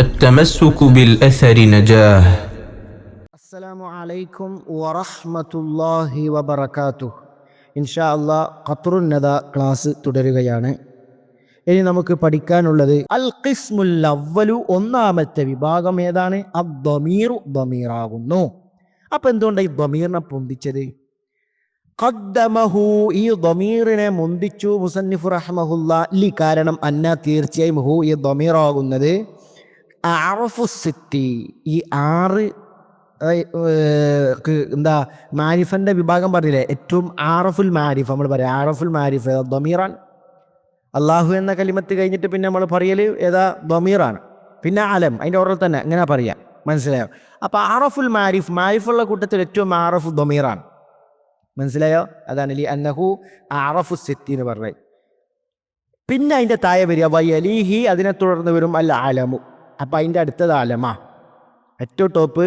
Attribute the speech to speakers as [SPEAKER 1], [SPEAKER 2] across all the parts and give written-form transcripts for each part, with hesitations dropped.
[SPEAKER 1] التمسك بالأثر نجاه.
[SPEAKER 2] അസ്സലാമു അലൈക്കും വറഹ്മത്തുള്ളാഹി വബറകാതുഹു. ഇൻഷാ അല്ലാഹ് ഖത്റുന്നദ ക്ലാസ് തുടരുകയാണ്. ഇനി നമുക്ക് പഠിക്കാനുള്ളത് അൽ ഖിസ്മുൽ അവ്വലു, ഒന്നാമത്തെ വിഭാഗം ഏതാണ്? അദ്ദമീറു, ദമീറാകുന്നു. അപ്പം എന്തുകൊണ്ടാണ് ഈ ദമീറിനെ പൊന്തിച്ചത്? ഖദ്ദമഹു, ഈ ദമീറിനെ മുന്തിച്ചു മുസന്നിഫ് റഹ്മഹുല്ലാ ലി, കാരണം അന്ന, തീർച്ചയായും ഹു, ഈ ദമീറാകുന്നത് അഅറഫു സിത്തി, ഈ ആറ് എന്താ മാരിഫന്റെ വിഭാഗം പറഞ്ഞില്ലേ, ഏറ്റവും ആറഫുൽ മാരിഫ് നമ്മൾ പറയാം. ആറഫുൽ മാരിഫ് ദമീറാൻ. അള്ളാഹു എന്ന കലിമത്ത് കഴിഞ്ഞിട്ട് പിന്നെ നമ്മൾ പറയൽ ഏതാ? ദമീറാണ്. പിന്നെ അലം, അതിൻ്റെ ഓർഡർ തന്നെ എങ്ങനെ പറയാം, മനസ്സിലായോ? അപ്പോൾ ആറഫുൽ മാരിഫ്, മാരിഫുള്ള കൂട്ടത്തിൽ ഏറ്റവും ആറഫു ദമീറാണ്. മനസ്സിലായോ? അതാണ് ലി അന്നഹു ആറഫു സിത്തി എന്ന് പറഞ്ഞത്. പിന്നെ അതിൻ്റെ താഴെ വരിക വയലീഹി, അതിനെ തുടർന്ന് വരും അൽ അലമു. അപ്പം അതിൻ്റെ അടുത്തത് അലമാ, ഏറ്റവും ടോപ്പ്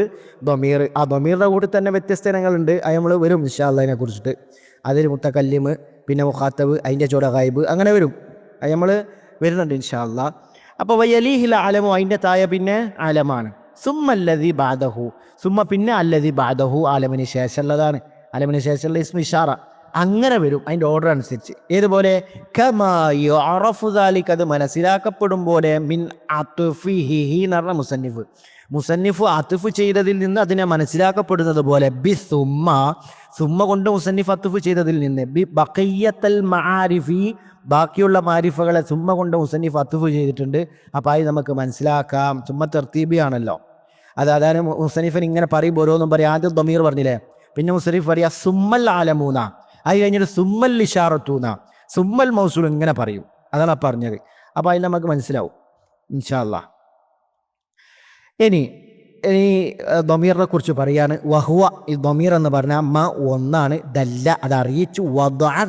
[SPEAKER 2] ദമീർ. ആ ദമീറിൻ്റെ കൂടെ തന്നെ വ്യത്യസ്ത ഇനങ്ങളുണ്ട്, അത് നമ്മൾ വരും ഇൻഷാ അല്ലാഹ് അതിനെ കുറിച്ചിട്ട്. അതിൽ മുത്തക്കല്ലിമ്, പിന്നെ മുഖാത്തബ്, അതിൻ്റെ ചൂട ഗൈബ്, അങ്ങനെ വരും. അത് നമ്മൾ വരുന്നുണ്ട് ഇൻഷാ അല്ലാഹ്. അപ്പോൾ വയലീഹിൽ അലമു, അതിൻ്റെ താഴെ പിന്നെ അലമാണ്. സുമ്മ അല്ലദി ബഅദഹു, സുമ്മ പിന്നെ അല്ലദി ബഅദഹു, ആലമിന് ശേഷമുള്ളതാണ്. ആലമിന് ശേഷമുള്ള ഇസ്മു ഇഷാറ, അങ്ങനെ വരും അതിൻ്റെ ഓർഡർ അനുസരിച്ച്. ഏതുപോലെ കമാ യുഅറഫു ദാലിക, അത് മനസ്സിലാക്കപ്പെടും പോലെ, മിൻ അത്ഫിഹി എന്ന് പറഞ്ഞ മുസന്നിഫ് അത്ഫ് ചെയ്തതിൽ നിന്ന് അതിനെ മനസ്സിലാക്കപ്പെടുന്നത് പോലെ, ബി സുമ്മ, സുമ്മ കൊണ്ട് മുസന്നിഫ് അത്ഫ് ചെയ്തതിൽ നിന്ന്, ബി ബഖിയ്യത്തൽ മആരിഫി, ബാക്കിയുള്ള മാരിഫകളെ സുമ്മ കൊണ്ട് മുസന്നിഫ് അത്ഫ് ചെയ്തിട്ടുണ്ട്. അപ്പോൾ അത് നമുക്ക് മനസ്സിലാക്കാം. സുമ്മ തർത്തീബിയാണല്ലോ. അതാണ് മുസന്നിഫിന് ഇങ്ങനെ പറയുമ്പോൾ ഓരോന്നും പറയും. ആദ്യം ദമീർ പറഞ്ഞില്ലേ, പിന്നെ മുസന്നിഫ് പറയാ സുമ്മൽ ആലമൂന, അത് കഴിഞ്ഞിട്ട് സുമ്മൽ ഇഷാറത്തൂന, സുമ്മൽ മൗസൂൽ, ഇങ്ങനെ പറയും. അതാണ് പറഞ്ഞത്. അപ്പോൾ അതിൽ നമുക്ക് മനസ്സിലാവും ഇൻഷാ അല്ലാഹ്. ഇനി ദമീറിനെ കുറിച്ച് പറയാണ്. വഹുവ, ഈ ദമീർ എന്ന് പറഞ്ഞാൽ മ, ഒന്നാണ്, ദല്ല, അത് അറിയിച്ചു, വദാൻ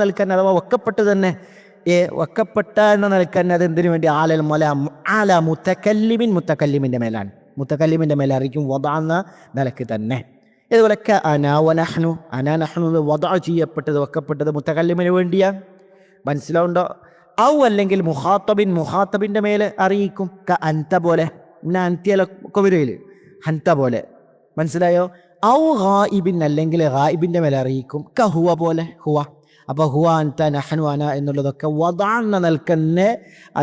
[SPEAKER 2] നിൽക്കാൻ, അഥവാ വെക്കപ്പെട്ട് തന്നെ, വെക്കപ്പെട്ട എന്ന നിൽക്കാൻ, അത് എന്തിനു വേണ്ടി? ആലൽ മല ആല മുത്തക്കല്ലിമിൻ്റെ മേലാണ്, മുത്തക്കല്ലിമിൻ്റെ മേലെ അറിയിക്കും, വദാന്ന നിലക്ക് തന്നെ. ഇതുപോലെ അന വനഹ്നു, നഹ്നു വദഅ ചെയ്യപ്പെട്ടത്, വെക്കപ്പെട്ടത് മുത്തക്കല്ലിമിന് വേണ്ടിയാ. മനസ്സിലാവുണ്ടോ? ഔ അല്ലെങ്കിൽ മുഖാത്തബിൻ്റെ മേലെ അറിയിക്കും. അൻത പോലെ, അൻതിയൊക്കെ വരികയില്, ഹൻത പോലെ. മനസ്സിലായോ? ഔ ഗായിബിൻ, അല്ലെങ്കിൽ ഗായിബിൻ്റെ മേലെ അറിയിക്കും. ഹുവ പോലെ, ഹുവ. അപ്പോൾ ഹുവ, അൻത, നഹ്നു, അന എന്നുള്ളതൊക്കെ വദഅന്ന നൽകന്നെ,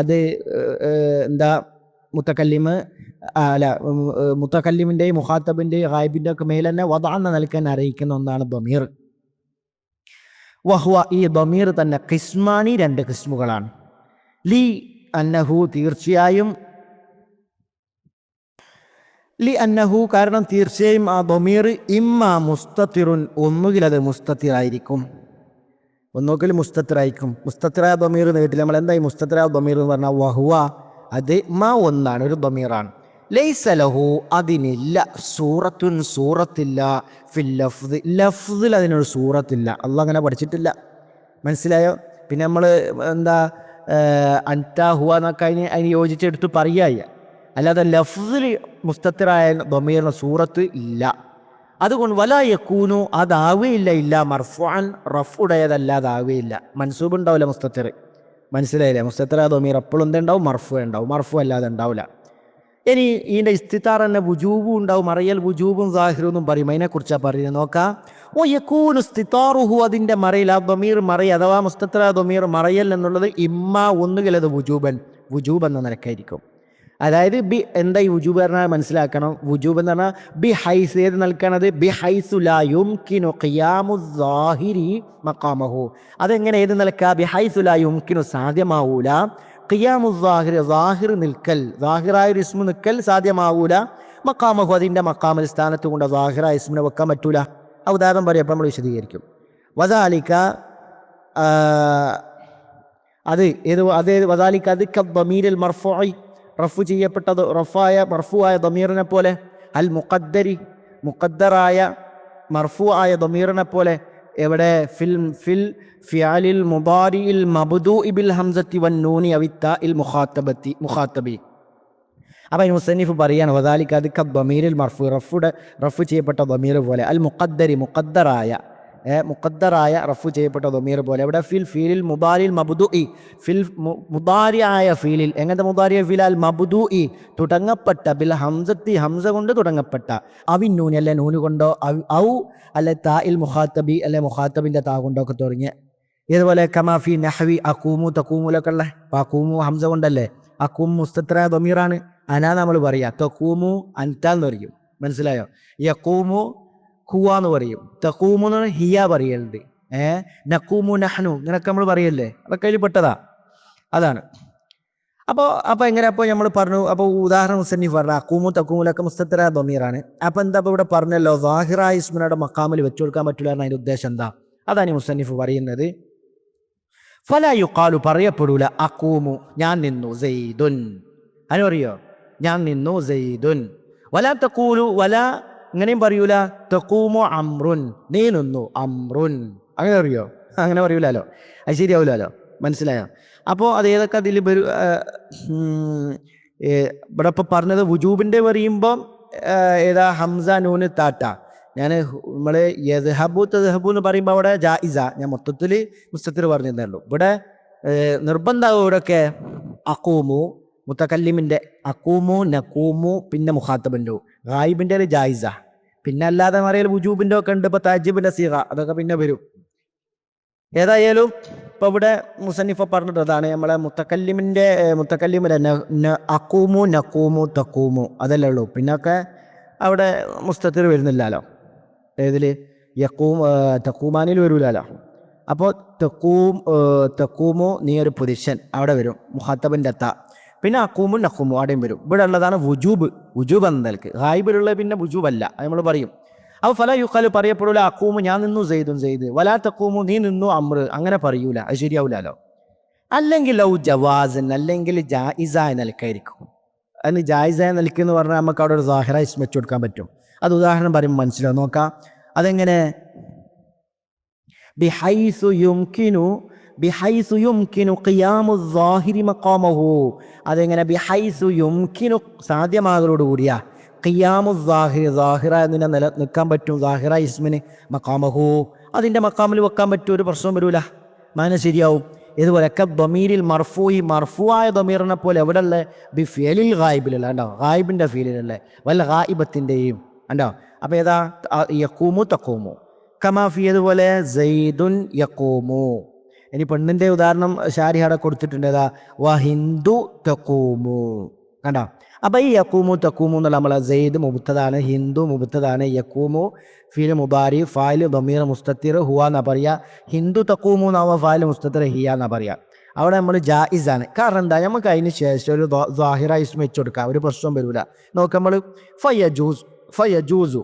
[SPEAKER 2] അത് എന്താ മുത്തക്കല്ലിമ്, അല്ല മുത്തക്കല്ലിമിൻ്റെയും മുഖാത്തബിൻ്റെയും ഗായിബിൻ്റെ ഒക്കെ മേലെ തന്നെ വദഅന്ന നൽകാൻ അറിയിക്കുന്ന ഒന്നാണ് ദമീർ. വഹുവ, ഈ ദമീർ തന്നെ ഖിസ്മാനി, രണ്ട് ഖിസ്മുകളാണ്. ലി അന്നഹു, തീർച്ചയായും, ലി അന്നഹു കാരണം തീർച്ചയായും ആ ദമീർ ഇമ്മ മുസ്തത്തിറുൻ, ഒന്നുകിൽ അത് മുസ്തത്തിറായിരിക്കും, ഒന്നുകിൽ മുസ്തത്തിറായിരിക്കും. മുസ്തത്തിറായ ദമീർ എന്ന് കേട്ടില്ല നമ്മൾ. എന്തായി മുസ്തത്തിറായ ദമീർ എന്ന് പറഞ്ഞാൽ? വഹുവ, അത് മ, ഒന്നാണ്, ഒരു ദമീറാണ്. ലൈസ ലഹു, അതിനില്ല, സൂറത്തുൻ, സൂറത്തില്ല, ഫിൽ ലഫ്ദ്, ലഫ്ദിൽ അതിനൊരു സൂറത്തില്ല. അള്ളാഹ് അങ്ങനെ പഠിച്ചിട്ടില്ല. മനസ്സിലായോ? പിന്നെ നമ്മൾ എന്താ അൻത, ഹുവ എന്നൊക്കെ അതിന് യോജിച്ചെടുത്ത് പറയുക, അല്ലാതെ ലഫ്ദിൽ മുസ്തത്തിറായ ദമീറിന് സൂറത്ത് ഇല്ല. അതുകൊണ്ട് വലാ യകൂനു, അതാവുകയില്ല, ഇല്ല മർഫുഅൻ, റഫ്ഉടേതല്ലാതാവുകയില്ല. മൻസൂബ് ഉണ്ടാവില്ല മുസ്തത്തിർ. മനസ്സിലായില്ലേ? മുസ്തത്തിറായ ദമീർ എപ്പോഴും എന്തുണ്ടാവും? മർഫു ഉണ്ടാവും, മർഫു അല്ലാതെ ഉണ്ടാവില്ല. ഇനി ഇതിൻ്റെ ഇസ്തിത്താർ തന്നെ വുജൂബും ഉണ്ടാവും, മറയൽ വുജൂബും സാഹിറും എന്നും പറയും. അതിനെക്കുറിച്ചാണ് പറയുന്നത്. നോക്കാം. ഓ യകൂനു ഇസ്തിത്താറുഹു, അതിൻ്റെ മറയിൽ, ആ ദമീർ മറയ, അഥവാ മുസ്തത്തിറായ ദമീർ മറയൽ എന്നുള്ളത് ഇമ്മ, ഒന്നുകിൽ അത് വുജൂബ് എന്ന നിലക്കായിരിക്കും. അതായത് ബി, എന്താ ഈ വുജൂബ് പറഞ്ഞാൽ മനസ്സിലാക്കണം. വുജൂബ് എന്ന് പറഞ്ഞാൽ ബി ഹൈസ്, ഏത് നൽകണത്? ബി ഹൈസു ലാ യുംകിനു ഖിയാമു സാഹിരി മഖാമഹു, അതെങ്ങനെ, ഏത് നിലക്കാ? ബി ഹൈസു ലാ യുംകിനു, സാധ്യമാവൂല, ഖിയാമു സാഹിർ, സാഹിർ നിൽക്കൽ, സാഹിറായൊരു ഇസ്മു നിൽക്കൽ സാധ്യമാവൂല, മഖാമഹു, അതിൻ്റെ മഖാമിൽ, സ്ഥാനത്ത് കൊണ്ട് സാഹിറായ ഇസ്മിനെ വെക്കാൻ പറ്റൂല. ആ ഉദാഹരണം പറയാം, അപ്പം നമ്മൾ വിശദീകരിക്കും. വദാലിക, അത് ഏത്, വദാലിക അത് ദമീരിൽ മർഫൂഇ, റഫു ചെയ്യപ്പെട്ടത്, മർഫൂആയ ദമീറിനെ പോലെ, അൽ മുഖദ്ദരി, മുഖദ്ദറായ മർഫൂആയ ദമീറിനെ പോലെ. എവിടെ? ഫിൽ ഫിഅലിൽ മുദാരിഇൽ മബ്ദൂഇ ബിൽ ഹംസത്തി വൻ നൂനി അവി താഇൽ മുഖാത്തബി. അപ്പോൾ ഈ മുസന്നിഫ് പറയാണ് വദാലിക, അത് ദമീരിൽ മർഫൂ, റഫു ചെയ്യപ്പെട്ട ദമീർ പോലെ, അൽ മുഖദ്ദരി, മുഖദ്ദറായ, മുഖദ്ദറായ റഫു ചെയ്യപ്പെട്ട ദമീർ പോലെ. ഇവിടെ ഫീലിൽ മുദാരിൽ മബ്ദുഇ, മുദാരിയായ ഫീലിൽ. എങ്ങനത്തെ മുദാരിയ ഫീൽ? അൽ മബ്ദുഇ, തുടങ്ങപ്പെട്ട, ബിൽ ഹംസത്തി, ഹംസ കൊണ്ട് തുടങ്ങപ്പെട്ട, നൂനി അല്ലെ നൂന് കൊണ്ടോ, ഔ അല്ലെ താഇൽ മുഖാത്തബി അല്ലെ മുഖാത്തബിന്റെ താ കൊണ്ടോ ഒക്കെ തുടങ്ങിയ. ഇതുപോലെ കമാഫി നഹ്വി അക്കൂമു തക്കൂമുലൊക്കെ ഉള്ള. അപ്പോൾ അക്കൂമു ഹംസ കൊണ്ടല്ലേ, അക്കൂമു മുസ്തത്തറായ ദമീറാണ്, അനാ നമ്മൾ പറയുക. തക്കൂമു അൻതാന്ന് പറയും, മനസ്സിലായോ? യക്കൂമു ഹുവ എന്ന് പറയും, തക്കൂമു എന്ന് പറഞ്ഞാൽ ഹിയ പറയലുണ്ട്. നക്കൂമു നഹ്നു ഇങ്ങനൊക്കെ നമ്മൾ പറയല്ലേ, അതൊക്കെ അതിൽ പെട്ടതാ. അതാണ്. അപ്പോൾ എങ്ങനെ? അപ്പോൾ നമ്മൾ പറഞ്ഞു, അപ്പോൾ ഉദാഹരണം മുസന്നിഫ് പറഞ്ഞു അക്കൂമു തക്കൂമുലൊക്കെ മുസ്തത്തറായ ദമീറാണ്. അപ്പോൾ എന്താ ഇപ്പോൾ ഇവിടെ പറഞ്ഞല്ലോ, സാഹിറായ ഇസ്മിനോടെ മക്കാമിൽ വെച്ചു കൊടുക്കാൻ പറ്റില്ല എന്ന്. അതിൻ്റെ ഉദ്ദേശം എന്താ? അതാണ് ഈ മുസന്നിഫ് പറയുന്നത്. ഫലാ യുഖാലു, പറയപ്പെടൂല, അക്കൂമു ഞാൻ നിന്നു, സെയ്ദുൻ അതിനറിയോ, ഞാൻ നിന്നു, സെയ്ദുൻ. വലാ തഖൂലു, വലാ ഇങ്ങനെയും പറയൂല, തഖൂമു അംറുൻ, നീ നിന്നു, അംറുൻ. അങ്ങനെ അറിയോ? അങ്ങനെ പറയൂലല്ലോ, അത് ശരിയാവില്ലല്ലോ, മനസ്സിലായോ? അപ്പോൾ അത് ഏതൊക്കെ അതിൽ ഇവിടെ ഇപ്പോൾ പറഞ്ഞത് വുജൂബിൻ്റെ പറയുമ്പം ഏതാ? ഹംസ നൂന് താട്ട. ഞാൻ നമ്മൾ യദ്ഹബു തദ്ഹബു എന്ന് പറയുമ്പോൾ അവിടെ ജായിസ, ഞാൻ മൊത്തത്തിൽ മുസ്തത്തിർ പറഞ്ഞതേ ഉള്ളൂ. ഇവിടെ നിർബന്ധമാകും ഇവിടെയൊക്കെ അക്കൂമു മുത്തക്കല്ലിമിൻ്റെ, അക്കൂമു നക്കൂമു, പിന്നെ മുഖാത്തബിൻ്റെ, ഗായിബിൻ്റെ ജായിസ. പിന്നെ അല്ലാതെ പറയൽ വുജൂബിൻ്റെ ഒക്കെ ഉണ്ട്. ഇപ്പോൾ താജിബിൻ്റെ സീഗ അതൊക്കെ പിന്നെ വരും. ഏതായാലും ഇപ്പോൾ ഇവിടെ മുസന്നിഫ പറഞ്ഞിട്ട് അതാണ് നമ്മളെ മുത്തക്കല്ലിമിൻ്റെ അക്കൂമു നക്കൂമു തക്കൂമു അതല്ലേ ഉള്ളൂ. പിന്നൊക്കെ അവിടെ മുസ്തത്തിർ വരുന്നില്ലല്ലോ. ഏതിൽ? തക്കൂമാനിൽ വരൂലല്ലോ. അപ്പോൾ തക്കൂമു നീ ഒരു പുരുഷൻ അവിടെ വരും, മുഖാത്തബിൻ്റെ ത. പിന്നെ അക്കൂമു നക്കൂമു അവിടെയും വരും. ഇവിടെ ഉള്ളതാണ് വുജൂബ് എന്ന നിലക്ക്. ഗായിബിലുള്ള പിന്നെ വുജൂബല്ല, അത് നമ്മൾ പറയും. അപ്പോൾ ഫലാ യുഖാലു, പറയപ്പെടൂല, അക്കൂമു ഞാൻ നിന്നു, സെയ്ദുൻ സെയ്ദ്. വലാ തക്കൂമു നീ നിന്നു, അമ്ര, അങ്ങനെ പറയൂല, അത് ശരിയാവില്ലല്ലോ. അല്ലെങ്കിൽ ലൗ ജവാസൻ, അല്ലെങ്കിൽ ജായിസായ നിലക്കായിരിക്കും. അതിന് ജായിസായ നിലക്കെന്ന് പറഞ്ഞാൽ നമുക്ക് അവിടെ ഒരു സാഹിറ ഇസ്മ വെച്ച് കൊടുക്കാൻ പറ്റും. അത് ഉദാഹരണം പറയുമ്പോൾ മനസ്സിലാവും, നോക്കാം. അതെങ്ങനെ? ബിഹൈസു യുംകിനു ഖിയാമു സാഹിരി മഖാമഹു. അതെങ്ങനെ? ബിഹൈസു യുംകിനു, സാധ്യമാകലോടുകൂടിയ, ഖിയാമു സാഹിരി, സാഹിറ എന്നതിനെ നിൽക്കാൻ പറ്റും, സാഹിറ ഇസ്മിന്, മഖാമഹു അതിൻ്റെ മക്കാമിൽ വെക്കാൻ പറ്റും, ഒരു പ്രശ്നവും വരൂല, മാന ശരിയാവും. ഇതുപോലെയൊക്കെ ദമീരിൽ മർഫൂയി, മർഫുവായ ദമീറിനെ പോലെ എവിടെ ഉള്ള? ബി ഫിയലിൽ ഗായിബിലുള്ള, ഉണ്ടോ? ഗായിബിൻ്റെ ഫീലിലല്ലേ, വല്ല ഗായിബത്തിൻ്റെയും ഉണ്ടോ? അപ്പോൾ ഏതാ? യക്കൂമു തക്കൂമു കമാഫി. അതുപോലെ സെയ്ദുൻ യക്കൂമു. ഇനി പെണ്ണിൻ്റെ ഉദാഹരണം ഷാരിഹടെ കൊടുത്തിട്ടുണ്ട്, ഏതാ? വഹിന്ദു തക്കൂമു, കണ്ടോ? അപ്പോൾ ഈ യക്കൂമു തക്കൂമു എന്നുള്ള നമ്മളെ സെയ്ദ് മുബത്തതാണ്, ഹിന്ദു മുബത്തതാണ്, യക്കൂമു ഫീൽ മുബാരി, ഫായിൽ ദമീർ മുസ്തത്തിർ ഹുവ എന്നാ പറയുക. ഹിന്ദു തക്കൂമു എന്നാവുക, ഫായിൽ മുസ്തത്തിർ ഹിയ എന്നാ പറയുക. അവിടെ നമ്മൾ ജായിസാണ്. കാരണം എന്താ? നമുക്ക് അതിന് ശേഷം ഒരു സാഹിറ ഇസ്മ വെച്ച് കൊടുക്കാം, ഒരു പ്രശ്നം വരില്ല. നോക്കാം നമ്മൾ. ഫയജൂസു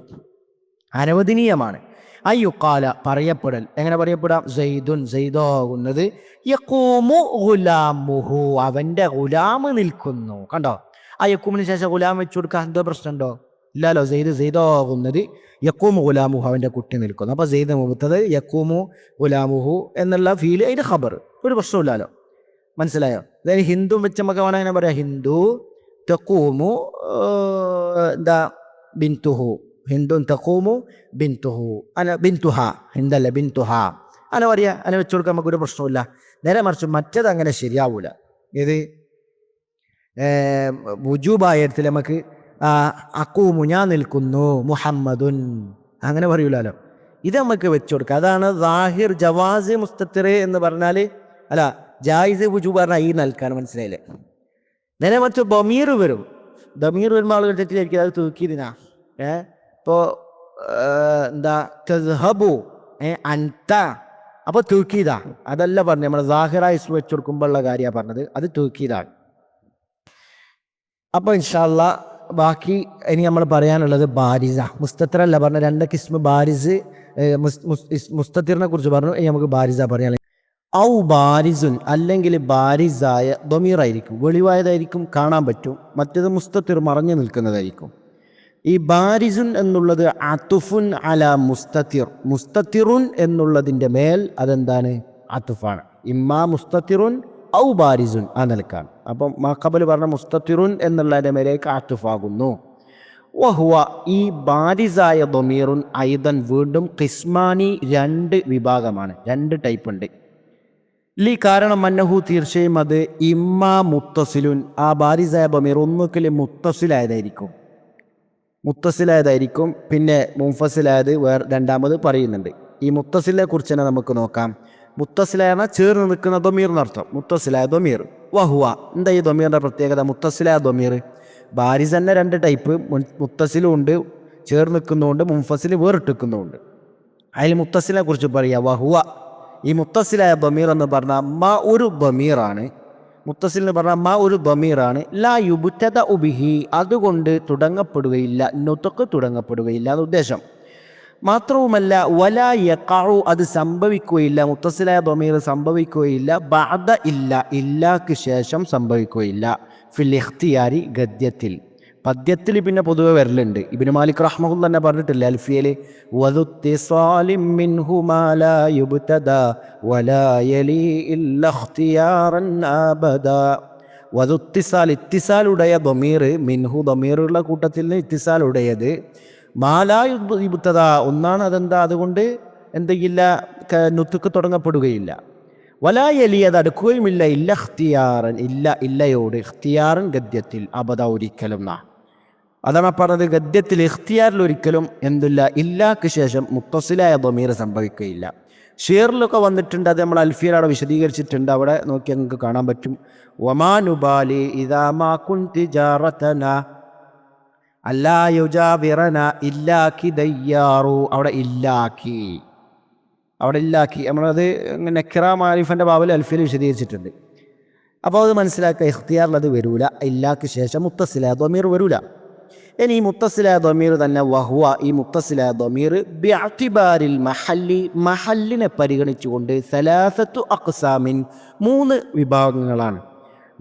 [SPEAKER 2] അനുവദനീയമാണ്. അയ്യുക്കാല പറയപ്പെടൽ. എങ്ങനെ പറയപ്പെടാം? സെയ്ദുൻ സെയ്ദാകുന്നത്, യഖൂമു ഗുലാമുഹു അവൻ്റെ ഗുലാം നിൽക്കുന്നു. കണ്ടോ? ആ യക്കൂമിന് ശേഷം ഗുലാം വെച്ച് കൊടുക്കാൻ എന്തോ പ്രശ്നമുണ്ടോ? ഇല്ലല്ലോ. സെയ്ദാകുന്നത്, യക്കൂമു ഗുലാമുഹു അവൻ്റെ കുട്ടി നിൽക്കുന്നു. അപ്പോൾ സെയ്ദ് മുബത്തദ്, യക്കൂമു ഗുലാമുഹു എന്നുള്ള ഫീല് അതിൻ്റെ ഖബർ, ഒരു പ്രശ്നമില്ലല്ലോ, മനസ്സിലായോ? അതായത് ഹിന്ദു വെച്ച് നമുക്ക് വേണം അങ്ങനെ പറയാം. ഹിന്ദു തഖൂമു എന്താ? ബിൻതുഹു, ഹിന്ദു തഖൂമു ബിൻതുഹു, അന ബിൻതുഹ, ഹിന്ദല്ല ബിൻതുഹ അങ്ങനെ പറയാം. അങ്ങനെ വെച്ച് കൊടുക്കാൻ നമുക്കൊരു പ്രശ്നമില്ല. നേരെ മറിച്ച് മറ്റത് അങ്ങനെ ശരിയാവൂല. ഇത് വുജൂബായ ഇടത്തിൽ നമുക്ക് അക്കൂമു ഞാൻ നിൽക്കുന്നു, മുഹമ്മദുൻ അങ്ങനെ പറയൂലല്ലോ. ഇത് നമുക്ക് വെച്ച് കൊടുക്കുക. അതാണ് സാഹിർ ജവാസ് മുസ്തത്തിർ എന്ന് പറഞ്ഞാൽ, അല്ല ജായിസ് വുജൂബ് പറഞ്ഞാൽ ഈ നൽകാൻ, മനസ്സിലായില്ലേ? നേരെ മറിച്ച് ദമീർ വരും. ദമീർ വരുമ്പോൾ ആളുകൾ തെറ്റിദ്ധരിക്കുക, അത് തൂക്കിയതിനാ. ഇപ്പോൾ എന്താ? തസ്ഹബു അൻത, അപ്പോൾ തൂക്കീതാ, അതല്ല പറഞ്ഞു. നമ്മൾ സാഹിറ ഇസ്മ വെച്ച് കൊടുക്കുമ്പോഴുള്ള കാര്യമാണ് പറഞ്ഞത്, അത് തൂക്കീതാണ്. അപ്പോൾ ഇൻഷാ അല്ലാഹ് ബാക്കി ഇനി നമ്മൾ പറയാനുള്ളത് ബാരിസ. മുസ്തത്തിറല്ല പറഞ്ഞ, രണ്ട് കിസ്മ ബാരിസ്, മുസ്തത്തിറിനെ കുറിച്ച് പറഞ്ഞു. ഇനി നമുക്ക് ബാരിസ പറയാൻ. ഔ ബാരിസുൻ, അല്ലെങ്കിൽ ബാരിസായ ദമീറായിരിക്കും, വെളിവായതായിരിക്കും, കാണാൻ പറ്റും. മറ്റേത് മുസ്തത്തിർ മറഞ്ഞു നിൽക്കുന്നതായിരിക്കും. ഈ ബാരിസുൻ എന്നുള്ളത് അത്തുഫുൻ അല മുസ്തത്തിർ, മുസ്തത്തിറുൻ എന്നുള്ളതിൻ്റെ മേൽ അതെന്താണ്? അത്തുഫാണ്. ഇമ്മാ മുസ്തത്തിറുൻ ഔ ബാരിസുൻ ആ നിലക്കാണ്. അപ്പം മഖബൽ പറഞ്ഞ മുസ്തത്തിറുൻ എന്നുള്ളതിൻ്റെ മേലേക്ക് അത്തുഫാകുന്നു. വഹുവ ഈ ബാരിസായ ദമീറുൻ ഐദൻ വീണ്ടും ഖിസ്മാനി 2 വിഭാഗമാണ്, 2 ടൈപ്പ് ഉണ്ട്. കാരണം അന്നഹു തീർച്ചയായും അത് ഇമ്മാ മുത്തസിലുൻ ആ ബാരിസായ ദമീർ ഒന്നുകിൽ മുത്തസിലായതായിരിക്കും, പിന്നെ മുൻഫസിലായത് രണ്ടാമത് പറയുന്നുണ്ട്. ഈ മുത്തസിലിനെ കുറിച്ച് തന്നെ നമുക്ക് നോക്കാം. മുത്തസിലായ ചേർന്ന് നിൽക്കുന്ന ദമീർ എന്നർത്ഥം, മുത്തസിലായ ദമീർ. വഹുവ എന്താ ഈ ദമീറിൻ്റെ പ്രത്യേകത? മുത്തസിലായ ദമീർ ബാരിസ് തന്നെ 2 ടൈപ്പ്, മുത്തസിലും ഉണ്ട്, ചേർന്ന് നിൽക്കുന്നുണ്ട്, മുൻഫസിൽ വേറിട്ടിരിക്കുന്നുണ്ട്. അതിൽ മുത്തസിലിനെ കുറിച്ച് പറയുക. വഹുവ ഈ മുത്തസിലായ ദമീർ എന്ന് പറഞ്ഞാൽ ഒരു ദമീറാണ്. മുത്തസിൽ എന്ന് പറഞ്ഞാൽ ഒരു ദമീറാണ്. ലാ യുബ്തദ ബിഹി അതുകൊണ്ട് തുടങ്ങപ്പെടുകയില്ല, നുത്ഖ് തുടങ്ങപ്പെടുകയില്ല എന്ന് ഉദ്ദേശം. മാത്രവുമല്ല വലാ യഖഉ അത് സംഭവിക്കുകയില്ല, മുത്തസിലായ ദമീർ സംഭവിക്കുകയില്ല. ബഅദ ഇല്ലാക്ക് ശേഷം സംഭവിക്കുകയില്ല. ഫിൽ ഇഖ്തിയാരി ഗദ്യത്തിൽ, പദ്യത്തിൽ പിന്നെ പൊതുവെ വരലുണ്ട്. ഇബ്നു മാലിക് റഹ്മഹുല്ലാഹ് തന്നെ പറഞ്ഞിട്ടില്ല അൽഫിയയിൽ വദുത്തിസാലിം മിൻഹു മാ ലാ യുബ്തദാ വലാ യലി ഇല്ല ഇഖ്തിയാറൻ അബദാ. വദുത്തിസാൽ ഇത്തിസാലുடைய ദമീർ, മിൻഹു ദമീറുള്ള കൂട്ടത്തിൽ നിന്ന് ഇത്തിസാലുടേത്, മാ ലാ യുബ്തദാ ഒന്നാണ്, അതെന്താ അതുകൊണ്ട് എന്തെങ്കില്ല നുത്ഖ് തുടങ്ങപ്പെടുകയില്ല. വലാ യലി അത് അടുക്കുകയുമില്ല, ഇല്ല ഇഖ്തിയാറൻ ഇല്ലയോട്, ഇഖ്തിയാറൻ ഗദ്യത്തിൽ അബദ ഒരിക്കലും. അതാണ് പറഞ്ഞത്, ഗദ്യത്തിൽ ഇഖ്തിയാറിൽ ഒരിക്കലും എന്തില്ല, ഇല്ലാക്ക് ശേഷം മുത്തസിലായ ദമീർ സംഭവിക്കുകയില്ല. ഷേറിലൊക്കെ വന്നിട്ടുണ്ട്, അത് നമ്മൾ അൽഫിയയുടെ വിശദീകരിച്ചിട്ടുണ്ട്, അവിടെ നോക്കിയാൽ നിങ്ങൾക്ക് കാണാൻ പറ്റും. വമാ നുബാലി ഇദാ മാ കുൻതി ജാറതന അല്ലാ യുജാബിറന ഇല്ലാക്കി ദയ്യാറു, അവിടെ ഇല്ലാക്കി നമ്മളത് നക്കിറ മാരിഫൻ്റെ ബാബിൽ അൽഫിയൽ വിശദീകരിച്ചിട്ടുണ്ട്. അപ്പോൾ അത് മനസ്സിലാക്കുക, ഇഖ്തിയാറിൽ അത് വരൂല, ഇല്ലാക്ക് ശേഷം മുത്തസിലായ ദമീർ വരൂല. ഇനി ഈ മുത്തസിലായ ദമീർ തന്നെ വഹുവ ഈ മുത്തസിലായ ദമീർ ബിഅ്തിബാരിൽ മഹല്ലിനെ പരിഗണിച്ചുകൊണ്ട് സലാസത്തു അഖ്സാമിൻ 3 വിഭാഗങ്ങളാണ്.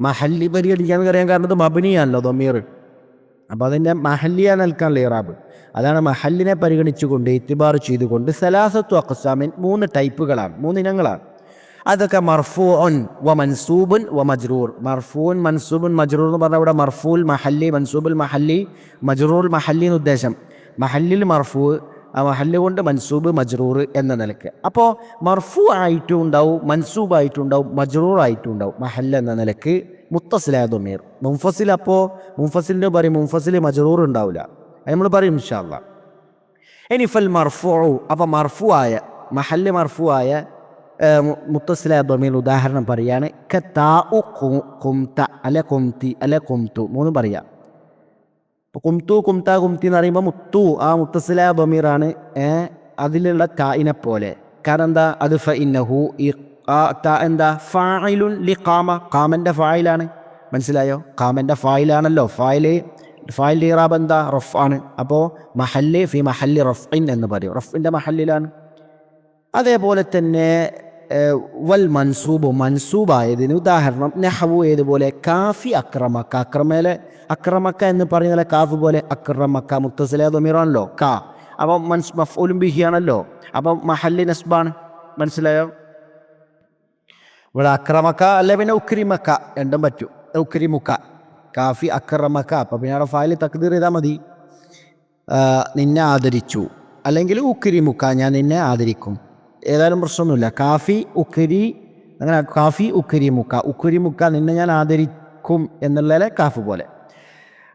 [SPEAKER 2] മഹല്ലി പരിഗണിക്കാൻ അറിയാൻ കാരണം ഇത് മബ്നിയാണല്ലോ ദമീർ, അപ്പോൾ അതിൻ്റെ മഹല്ലിയാ നൽകാനുള്ള ഇറാബ്. അതാണ് മഹല്ലിനെ പരിഗണിച്ചുകൊണ്ട് ഇത്തിബാർ ചെയ്തുകൊണ്ട് സലാസത്തു അഖ്സാമിൻ 3 ടൈപ്പുകളാണ്, 3 ഇനങ്ങളാണ്. അതൊക്കെ മർഫൂഉൻ വ മൻസൂബുൻ വ മജ്റൂർ. മർഫൂൻ മൻസൂബുൻ മജ്റൂർ എന്ന് പറഞ്ഞാൽ ഇവിടെ മർഫൂൽ മഹല്ലി, മൻസൂബുൽ മഹല്ലി, മജ്റൂർ മഹല്ലി എന്ന് ഉദ്ദേശം. മഹല്ലിൽ മർഫൂ, ആ മഹല്ല് കൊണ്ട് മൻസൂബ് മജ്റൂർ എന്ന നിലയ്ക്ക്. അപ്പോൾ മർഫൂ ആയിട്ടും ഉണ്ടാവും, മൻസൂബായിട്ടും ഉണ്ടാവും, മജ്റൂർ ആയിട്ടും ഉണ്ടാവും മഹല്ല് എന്ന നിലയ്ക്ക് മുത്തസിലായ ദമീർ. മുൻഫസിൽ അപ്പോൾ മുൻഫസിലിൻ്റെ പറയും, മുൻഫസിൽ മജ്റൂർ ഉണ്ടാവില്ല, അത് നമ്മൾ പറയും ഇൻഷാ അല്ലാഹ്. ഇനി ഫൽ മർഫൂ, അപ്പോൾ മർഫൂ ആയ മഹല്ല് മർഫൂ ആയ മുത്തസിലായ ദമീർ ഉദാഹരണം പറയാണ്. കതാഉ ഖുംത അല ഖുംതി അല ഖുംതു 3 പറയാം. അപ്പോൾ കുംതു കുംത കുംതി എന്ന് പറയുമ്പോൾ ആ മുത്തസിലായ ദമീറാണ്, അതിലുള്ള താഇനെ പോലെ. കാരണം എന്താ, അത് ഫഇന്നഹു എന്താ ഫായിലുൻ ലി ഖാമ, ഖാമൻ്റെ ഫായിലാണ്, മനസ്സിലായോ? ഖാമൻ്റെ ഫായിലാണല്ലോ, ഫായിൽ ഇറാബ് എന്താ, റഫ് ആണ്. അപ്പോൾ മഹല്ല് ഫി മഹല്ലി റഫ്ഇൻ എന്ന് പറയും, റഫ്ഇൻ്റെ മഹല്ലിലാണ്. അതേപോലെ തന്നെ വൽ മൻസൂബ്, മൻസൂബായതിന് ഉദാഹരണം നഹ്വു ഏതുപോലെ, കാഫി അക്രമക്ക, അക്രമക്ക എന്ന് പറയുന്ന കാഫ് പോലെ അക്രമക്ക മുത്തസിലായ ദമീറാണല്ലോ കാ, അപ്പോൾ മഫ്ഊലും ബിഹി ആണല്ലോ, അപ്പം മഹല്ലി നസ്ബാണ്, മനസ്സിലായോ? ഇവിടെ അക്രമക്ക അല്ലെ പിന്നെ ഉക്രിമക്ക രണ്ടും പറ്റും, ഉക്രിമുക്ക കാഫി അക്രമക്ക, അപ്പം പിന്നെ അവിടെ ഫായിൽ തക്ദീർ ചെയ്താൽ മതി, നിന്നെ ആദരിച്ചു, അല്ലെങ്കിൽ ഉക്രിമുക്ക ഞാൻ നിന്നെ ആദരിക്കും, ഏതായാലും പ്രശ്നമൊന്നുമില്ല. കാഫി ഉക്കരി അങ്ങനെ, കാഫി ഉക്കരിമുക്ക നിന്നെ ഞാൻ ആദരിക്കും എന്നുള്ളതിലെ കാഫ് പോലെ.